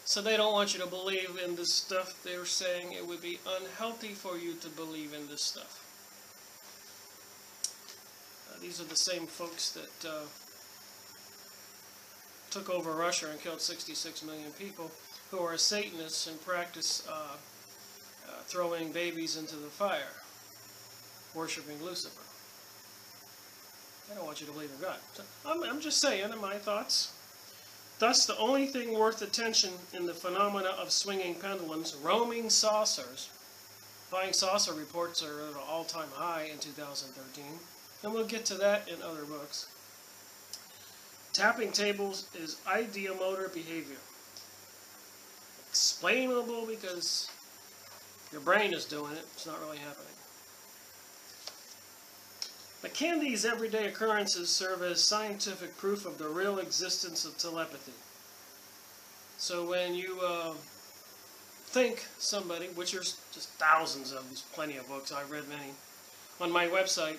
So they don't want you to believe in this stuff. They're saying it would be unhealthy for you to believe in this stuff. These are the same folks that took over Russia and killed 66 million people, who are Satanists and practice throwing babies into the fire, worshiping Lucifer. I don't want you to believe in God. So I'm just saying in my thoughts. Thus, the only thing worth attention in the phenomena of swinging pendulums, roaming saucers, flying saucer reports are at an all-time high in 2013, and we'll get to that in other books. Tapping tables is ideomotor behavior. Explainable because your brain is doing it, it's not really happening. But can these everyday occurrences serve as scientific proof of the real existence of telepathy? So when you think somebody, which there's just thousands of, there's plenty of books, I've read many, on my website,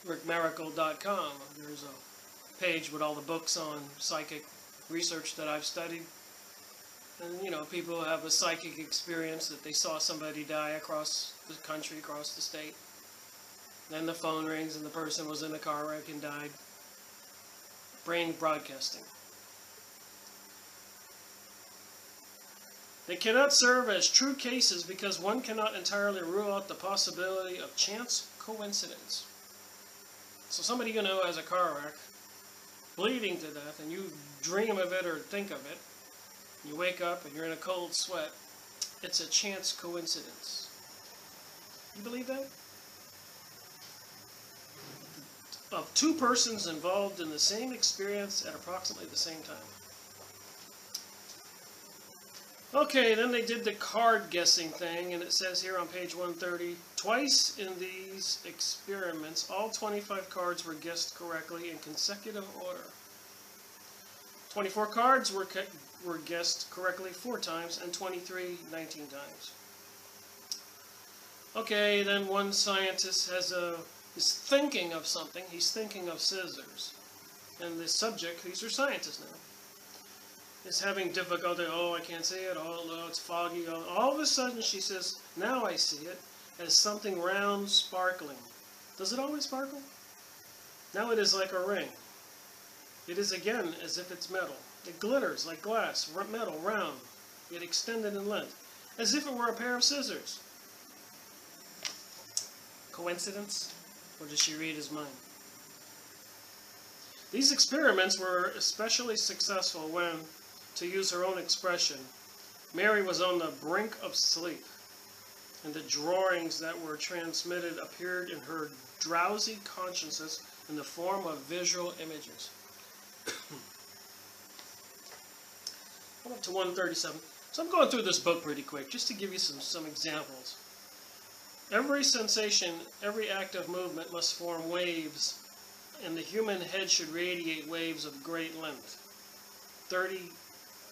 rickmiracle.com, there's a page with all the books on psychic research that I've studied. And, you know, people have a psychic experience that they saw somebody die across the country, across the state. Then the phone rings and the person was in a car wreck and died. Brain broadcasting. They cannot serve as true cases because one cannot entirely rule out the possibility of chance coincidence. So somebody you know has a car wreck, bleeding to death, and you dream of it or think of it, you wake up and you're in a cold sweat, it's a chance coincidence. You believe that? Of two persons involved in the same experience at approximately the same time. Okay, then they did the card guessing thing, and it says here on page 130, twice in these experiments, all 25 cards were guessed correctly in consecutive order. 24 cards were guessed correctly 4 times, and 23 19 times. Okay, then one scientist is thinking of something. He's thinking of scissors. And the subject, these are scientists now, is having difficulty. Oh, I can't see it. Oh, no, it's foggy. All of a sudden, she says, now I see it as something round, sparkling. Does it always sparkle? Now it is like a ring. It is again as if it's metal. It glitters like glass, metal, round, yet extended in length, as if it were a pair of scissors. Coincidence? Or does she read his mind? These experiments were especially successful when, to use her own expression, Mary was on the brink of sleep, and the drawings that were transmitted appeared in her drowsy consciousness in the form of visual images. I'm up to 137. So I'm going through this book pretty quick, just to give you some examples. Every sensation, every act of movement must form waves, and the human head should radiate waves of great length. 30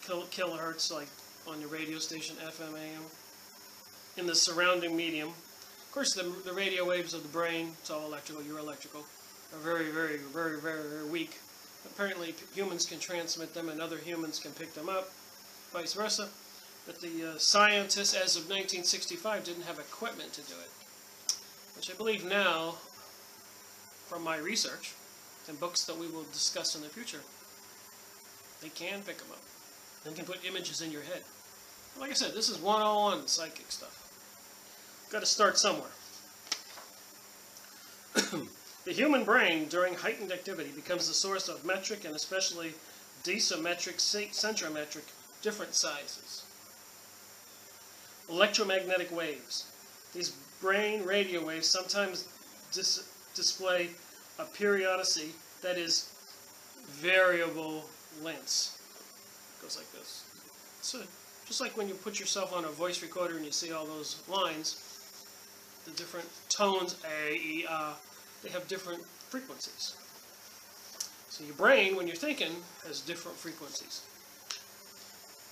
kilohertz, like on your radio station, FM, AM, in the surrounding medium. Of course, the radio waves of the brain, it's all electrical, you're electrical, are very, very, very, very, very weak. Apparently, humans can transmit them, and other humans can pick them up, vice versa. But the scientists, as of 1965, didn't have equipment to do it. Which I believe now, from my research and books that we will discuss in the future, they can pick them up. They can put images in your head. Like I said, this is 101 psychic stuff. Got to start somewhere. The human brain, during heightened activity, becomes the source of metric and especially decimetric, centrometric, different sizes. Electromagnetic waves. These brain radio waves sometimes display a periodicity that is variable lengths. It goes like this. So, just like when you put yourself on a voice recorder and you see all those lines, the different tones, A, E, they have different frequencies. So your brain, when you're thinking, has different frequencies.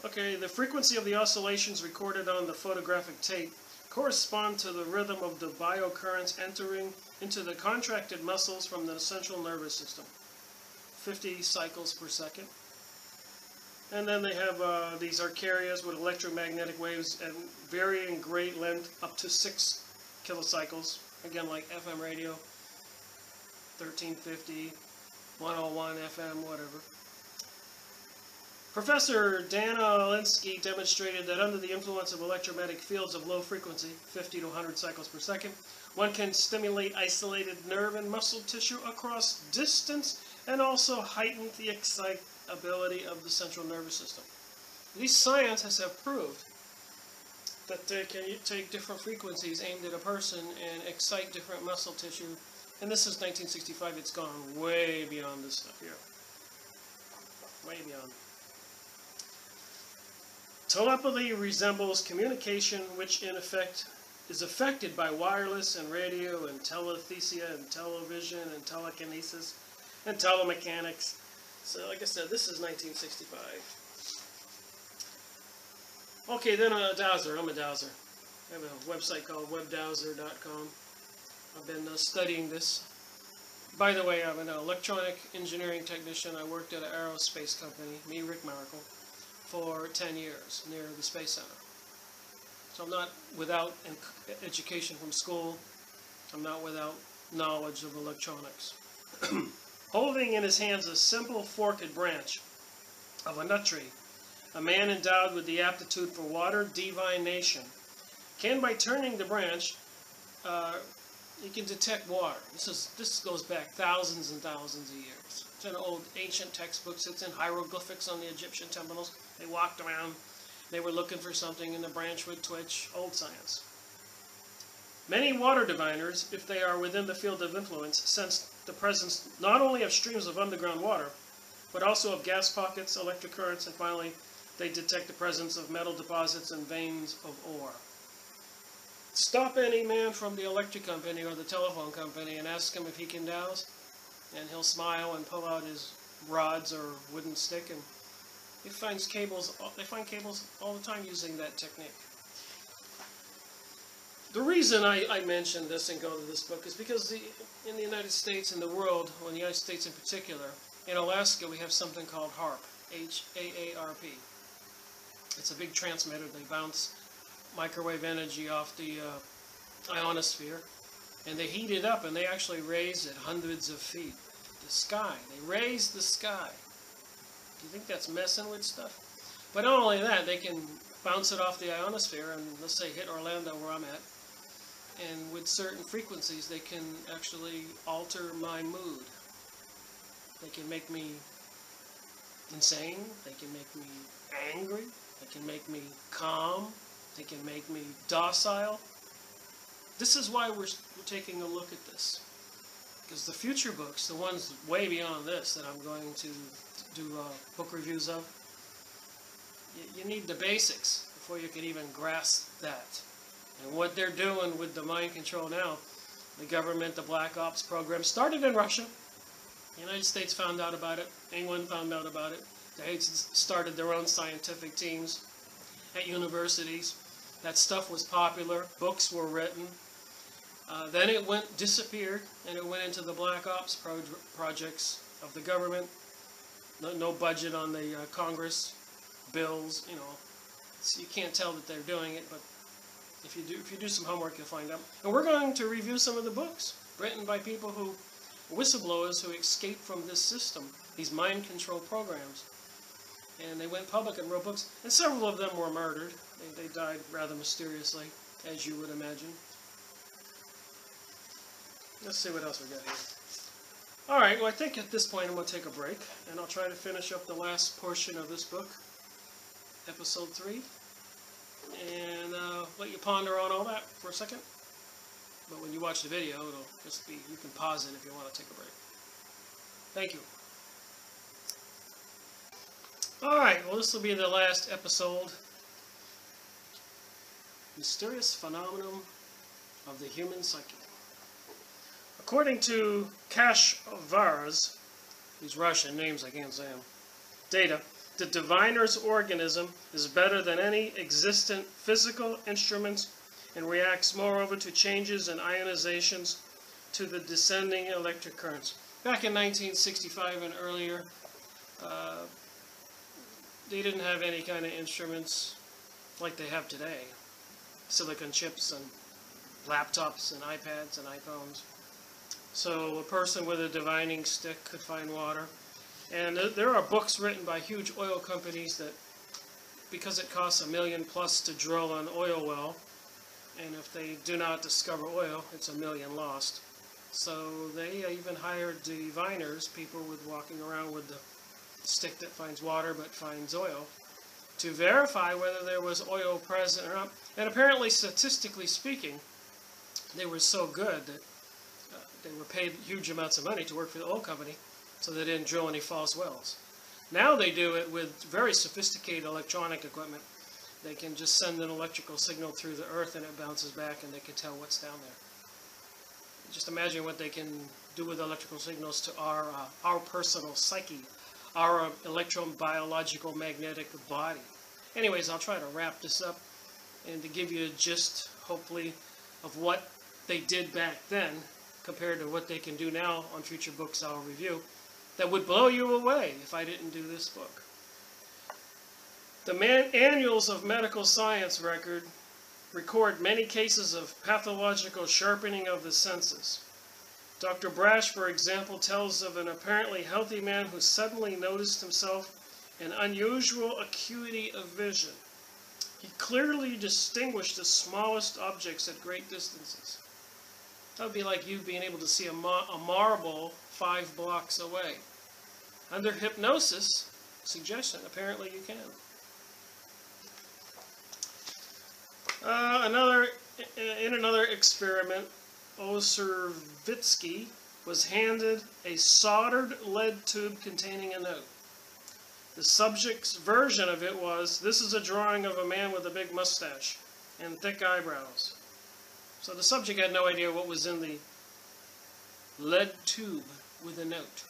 Okay, the frequency of the oscillations recorded on the photographic tape correspond to the rhythm of the biocurrents entering into the contracted muscles from the central nervous system. 50 cycles per second. And then they have these arcarias with electromagnetic waves at varying great length, up to 6 kilocycles. Again, like FM radio, 1350, 101 FM, whatever. Professor Dana Alinsky demonstrated that under the influence of electromagnetic fields of low frequency, 50 to 100 cycles per second, one can stimulate isolated nerve and muscle tissue across distance and also heighten the excitability of the central nervous system. These scientists have proved that they can take different frequencies aimed at a person and excite different muscle tissue. And this is 1965. It's gone way beyond this stuff here. Way beyond. Telepathy resembles communication, which in effect is affected by wireless and radio and telethesia and television and telekinesis and telemechanics. So like I said, this is 1965. Okay, then a dowser. I'm a dowser. I have a website called webdowser.com. I've been studying this. By the way, I'm an electronic engineering technician. I worked at an aerospace company, me, Rick Miracle, for 10 years near the Space Center. So I'm not without education from school. I'm not without knowledge of electronics. Holding in his hands a simple forked branch of a nut tree, a man endowed with the aptitude for water divination can, by turning the branch, you can detect water. This goes back thousands and thousands of years. It's in old ancient textbooks. It's in hieroglyphics on the Egyptian temples. They walked around. They were looking for something, and the branch would twitch. Old science. Many water diviners, if they are within the field of influence, sense the presence not only of streams of underground water, but also of gas pockets, electric currents, and finally they detect the presence of metal deposits and veins of ore. Stop any man from the electric company or the telephone company and ask him if he can dowse, and he'll smile and pull out his rods or wooden stick, and they find cables all the time using that technique. The reason I mention this and go to this book is because in the United States and the world, well, in the United States in particular, in Alaska we have something called HAARP, H-A-A-R-P. It's a big transmitter. They bounce microwave energy off the ionosphere, and they heat it up, and they actually raise it hundreds of feet. The sky. They raise the sky. Do you think that's messing with stuff? But not only that, they can bounce it off the ionosphere and, let's say, hit Orlando where I'm at, and with certain frequencies they can actually alter my mood. They can make me insane, they can make me angry, they can make me calm, they can make me docile. This is why we're taking a look at this. Because the future books, the ones way beyond this that I'm going to do book reviews of, you need the basics before you can even grasp that. And what they're doing with the mind control now, the government, the Black Ops program, started in Russia. The United States found out about it. England found out about it. They started their own scientific teams at universities. That stuff was popular. Books were written. Then it disappeared, and it went into the Black Ops projects of the government. No budget on the Congress bills, you know. So you can't tell that they're doing it, but if you do some homework, you'll find out. And we're going to review some of the books written by people who, whistleblowers who escaped from this system, these mind control programs. And they went public and wrote books, and several of them were murdered. They died rather mysteriously, as you would imagine. Let's see what else we got here. Alright, well, I think at this point I'm going to take a break, and I'll try to finish up the last portion of this book, episode 3, and let you ponder on all that for a second. But when you watch the video, it'll just be, you can pause it if you want to take a break. Thank you. Alright, well, this will be the last episode. Mysterious Phenomenon of the Human Psyche. According to Kashvar's, these Russian names, I can't say them, data, the diviner's organism is better than any existent physical instruments and reacts moreover to changes in ionizations to the descending electric currents. Back in 1965 and earlier, they didn't have any kind of instruments like they have today. Silicon chips and laptops and iPads and iPhones. So a person with a divining stick could find water. And there are books written by huge oil companies that, because it costs $1 million plus to drill an oil well, and if they do not discover oil, it's $1 million lost. So they even hired diviners, people with walking around with the stick that finds water but finds oil, to verify whether there was oil present or not. And apparently, statistically speaking, they were so good that they were paid huge amounts of money to work for the oil company, so they didn't drill any false wells. Now they do it with very sophisticated electronic equipment. They can just send an electrical signal through the earth and it bounces back, and they can tell what's down there. Just imagine what they can do with electrical signals to our personal psyche, our electrobiological magnetic body. Anyways, I'll try to wrap this up and to give you a gist, hopefully, of what they did back then compared to what they can do now on future books I'll review. That would blow you away if I didn't do this book. The Annuals of Medical Science record many cases of pathological sharpening of the senses. Dr. Brash, for example, tells of an apparently healthy man who suddenly noticed himself an unusual acuity of vision. He clearly distinguished the smallest objects at great distances. That would be like you being able to see a marble 5 blocks away. Under hypnosis, suggestion, apparently you can. In another experiment, Oservitsky was handed a soldered lead tube containing a note. The subject's version of it was, this is a drawing of a man with a big mustache and thick eyebrows. So the subject had no idea what was in the lead tube with a note.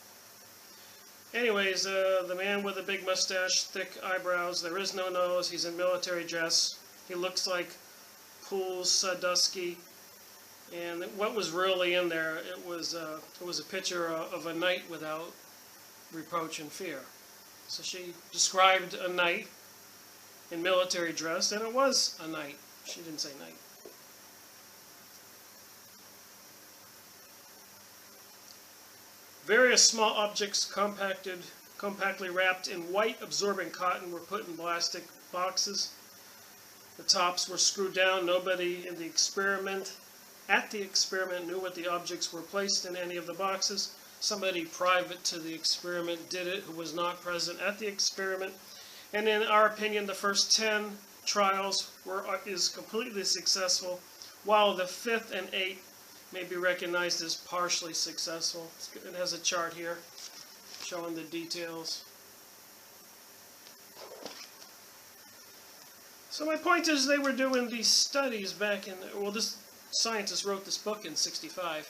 Anyways, the man with a big mustache, thick eyebrows, there is no nose, he's in military dress, he looks like Pools Sadusky, and what was really in there, it was a picture of a knight without reproach and fear. So she described a knight in military dress, and it was a knight. She didn't say knight. Various small objects compactly wrapped in white absorbent cotton were put in plastic boxes. The tops were screwed down. Nobody at the experiment knew what the objects were placed in any of the boxes. Somebody private to the experiment did it who was not present at the experiment. And in our opinion, the first 10 trials is completely successful, while the 5th and 8th may be recognized as partially successful. It has a chart here showing the details. So my point is, they were doing these studies back in, well, this scientist wrote this book in '65,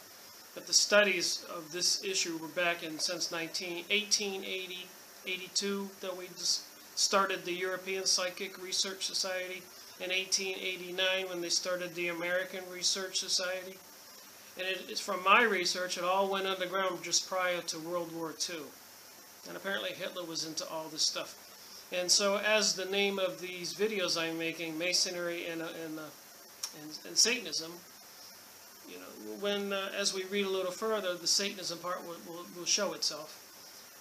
but the studies of this issue were back in since 1880, 82, that we just started the European Psychic Research Society, in 1889 when they started the American Research Society. And it's from my research, it all went underground just prior to World War II. And apparently Hitler was into all this stuff. And so, as the name of these videos I'm making, Masonry and Satanism, you know, when as we read a little further, the Satanism part will show itself.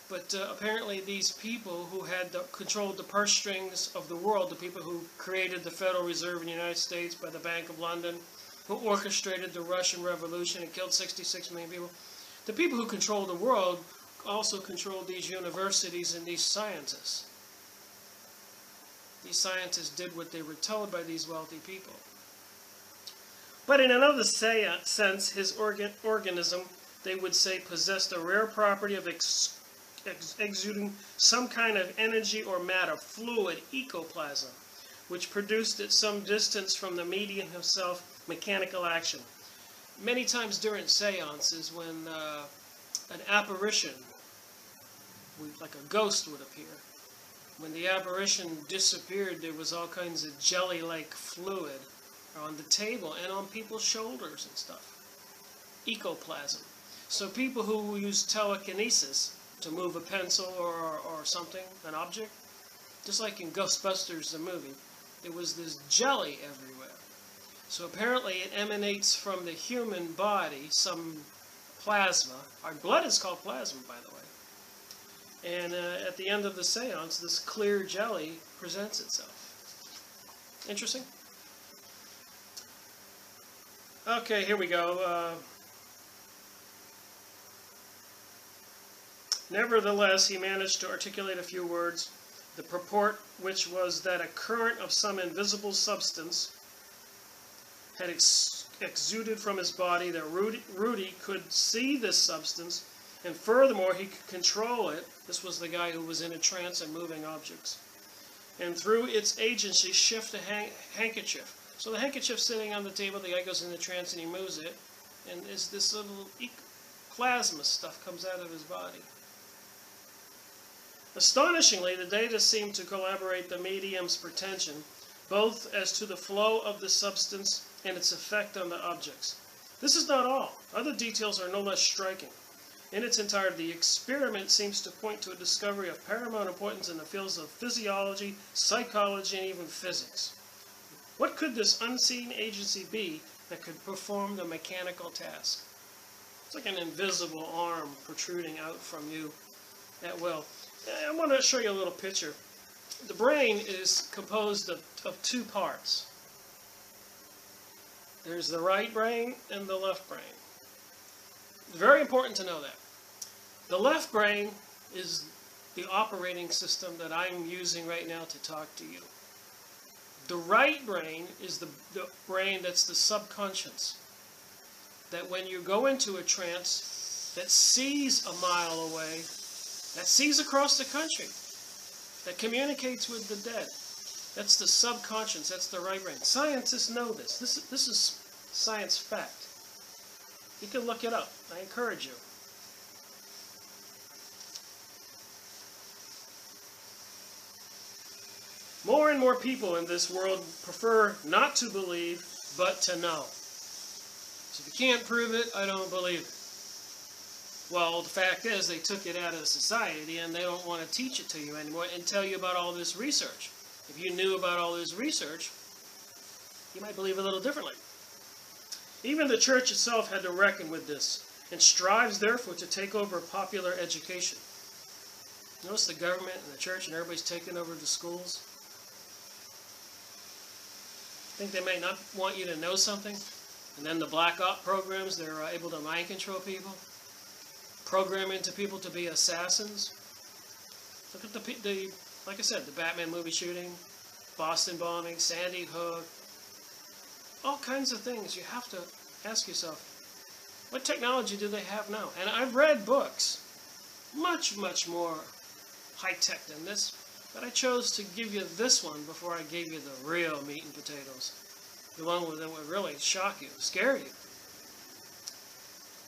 But apparently these people who had controlled the purse strings of the world, the people who created the Federal Reserve in the United States by the Bank of London, who orchestrated the Russian Revolution and killed 66 million people, the people who controlled the world also controlled these universities and these scientists. These scientists did what they were told by these wealthy people. But in another sense, his organism, they would say, possessed a rare property of exuding some kind of energy or matter, fluid, ecoplasm, which produced at some distance from the medium himself mechanical action. Many times during seances, when an apparition, like a ghost, would appear, when the apparition disappeared, there was all kinds of jelly-like fluid on the table and on people's shoulders and stuff. Ecoplasm. So people who use telekinesis to move a pencil or something, an object, just like in Ghostbusters the movie, there was this jelly everywhere. So apparently it emanates from the human body, some plasma. Our blood is called plasma, by the way. And at the end of the seance, this clear jelly presents itself. Interesting? Okay, here we go. Nevertheless, he managed to articulate a few words, the purport which was that a current of some invisible substance had exuded from his body, that Rudy could see this substance, and furthermore, he could control it. This was the guy who was in a trance and moving objects. And through its agency, shift a handkerchief. So the handkerchief sitting on the table, the guy goes into trance and he moves it, and this little plasma stuff comes out of his body. Astonishingly, the data seemed to corroborate the medium's pretension, both as to the flow of the substance and its effect on the objects. This is not all. Other details are no less striking. In its entirety, the experiment seems to point to a discovery of paramount importance in the fields of physiology, psychology, and even physics. What could this unseen agency be that could perform the mechanical task? It's like an invisible arm protruding out from you at will. I want to show you a little picture. The brain is composed of two parts. There's the right brain and the left brain. It's very important to know that. The left brain is the operating system that I'm using right now to talk to you. The right brain is the brain that's the subconscious. That when you go into a trance, that sees a mile away, that sees across the country. that communicates with the dead. That's the subconscious. That's the right brain. Scientists know this. This is science fact. You can look it up. I encourage you. More and more people in this world prefer not to believe, but to know. So if you can't prove it, I don't believe it. Well, the fact is, they took it out of society, and they don't want to teach it to you anymore and tell you about all this research. If you knew about all this research, you might believe a little differently. Even the church itself had to reckon with this, and strives, therefore, to take over popular education. Notice the government and the church and everybody's taking over the schools. Think they may not want you to know something? And then the black op programs, they're able to mind control people. Program into people to be assassins. Look at the like I said, the Batman movie shooting, Boston bombing, Sandy Hook. All kinds of things. You have to ask yourself, what technology do they have now? And I've read books, much, much more high-tech than this, but I chose to give you this one before I gave you the real meat and potatoes. The one that would really shock you, scare you.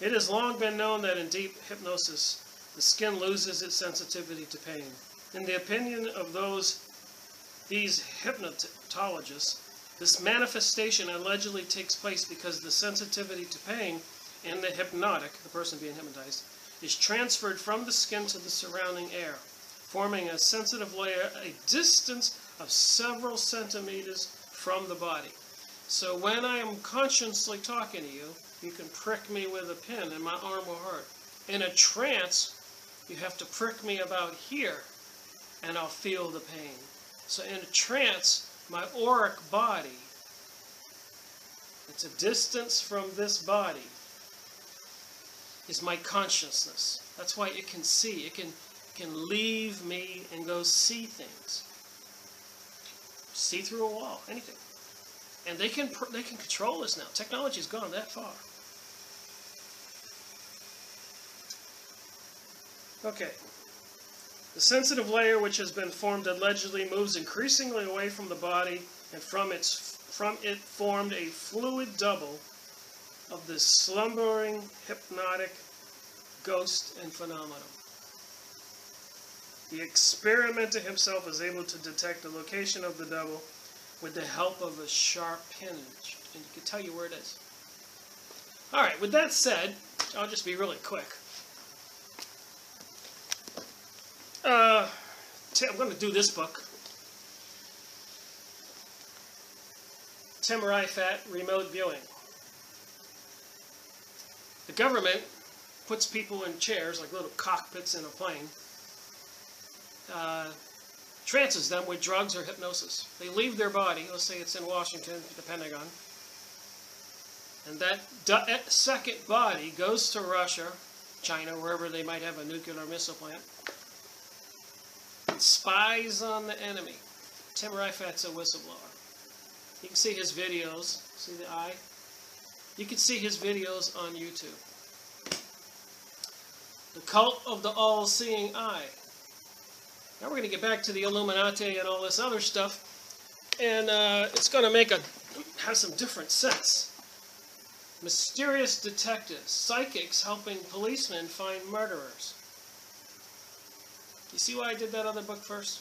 It has long been known that in deep hypnosis, the skin loses its sensitivity to pain. In the opinion of these hypnotologists, this manifestation allegedly takes place because the sensitivity to pain in the hypnotic, the person being hypnotized, is transferred from the skin to the surrounding air, forming a sensitive layer a distance of several centimeters from the body. So when I am consciously talking to you, you can prick me with a pin and my arm will hurt. In a trance, you have to prick me about here and I'll feel the pain. So in a trance, my auric body, it's a distance from this body, is my consciousness. That's why it can see. It can leave me and go see things. See through a wall, anything. And they can control us now. Technology's gone that far. Okay. The sensitive layer which has been formed allegedly moves increasingly away from the body, and from it formed a fluid double of this slumbering hypnotic ghost and phenomenon. The experimenter himself is able to detect the location of the double with the help of a sharp pin, and he can tell you where it is. Alright, with that said, I'll just be really quick. I'm going to do this book. Tim Rifat, Remote Viewing. The government puts people in chairs, like little cockpits in a plane, trances them with drugs or hypnosis. They leave their body, let's say it's in Washington, the Pentagon, and that second body goes to Russia, China, wherever they might have a nuclear missile plant, and spies on the enemy. Tim Rifat's a whistleblower. You can see his videos. See the eye? You can see his videos on YouTube. The cult of the all-seeing eye. Now we're going to get back to the Illuminati and all this other stuff, and it's going to have some different sense. Mysterious detectives, psychics helping policemen find murderers. You see why I did that other book first?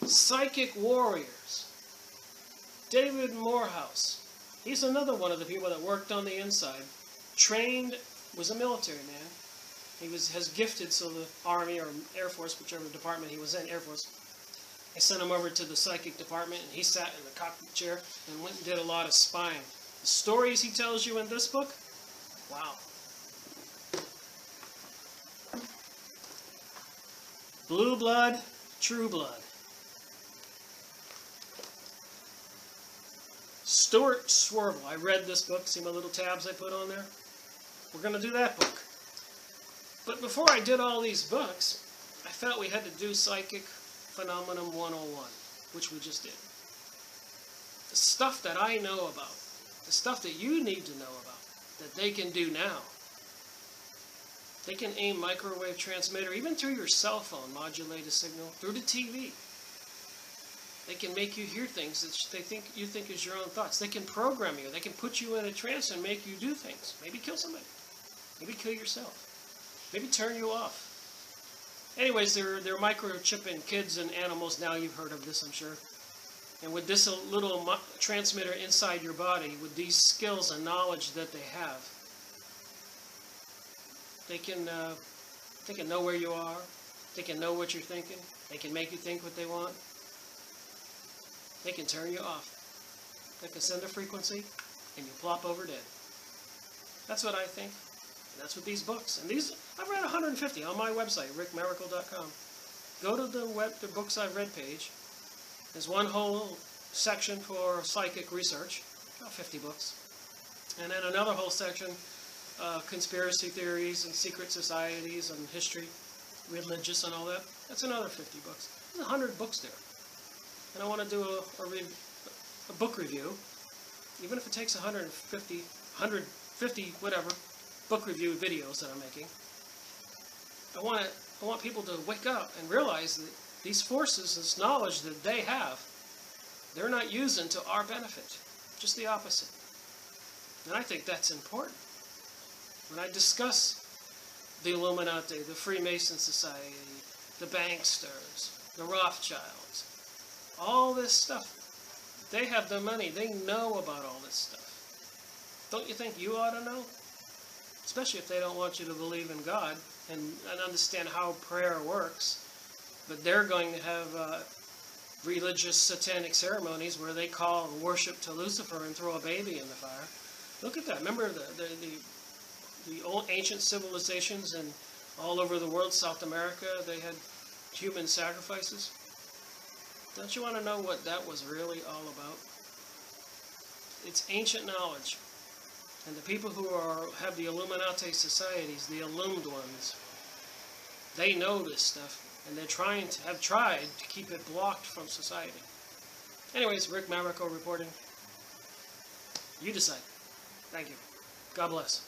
Psychic warriors. David Morehouse. He's another one of the people that worked on the inside. Trained, was a military man. He has gifted, so the Army or Air Force, whichever department he was in, Air Force, they sent him over to the psychic department, and he sat in the cockpit chair and went and did a lot of spying. The stories he tells you in this book, wow. Blue blood, true blood. Stuart Swervel. I read this book. See my little tabs I put on there? We're going to do that book. But before I did all these books, I felt we had to do Psychic Phenomenon 101, which we just did. The stuff that I know about, the stuff that you need to know about, that they can do now. They can aim microwave transmitter, even through your cell phone, modulate a signal, through the TV. They can make you hear things that you think is your own thoughts. They can program you. They can put you in a trance and make you do things. Maybe kill somebody. Maybe kill yourself. Maybe turn you off. Anyways, they're microchipping kids and animals now. You've heard of this, I'm sure. And with this little transmitter inside your body, with these skills and knowledge that they have, they can know where you are. They can know what you're thinking. They can make you think what they want. They can turn you off. They can send a frequency, and you plop over dead. That's what I think. And that's what these books. And these, I've read 150 on my website, rickmiracle.com. Go to the books I've read page. There's one whole section for psychic research, about 50 books. And then another whole section, conspiracy theories and secret societies and history, religious and all that. That's another 50 books. There's 100 books there. And I want to do a book review, even if it takes 150 whatever book review videos that I'm making. I want people to wake up and realize that these forces, this knowledge that they have, they're not using to our benefit, just the opposite. And I think that's important. When I discuss the Illuminati, the Freemason Society, the Banksters, the Rothschilds, all this stuff, they have the money. They know about all this stuff. Don't you think you ought to know? Especially if they don't want you to believe in God and understand how prayer works. But they're going to have religious satanic ceremonies where they call worship to Lucifer and throw a baby in the fire. Look at that. Remember the old ancient civilizations and all over the world, South America, they had human sacrifices. Don't you want to know what that was really all about? It's ancient knowledge. And the people who have the Illuminati societies, the illumined ones, they know this stuff. And they're have tried to keep it blocked from society. Anyways, Rick Miracle reporting. You decide. Thank you. God bless.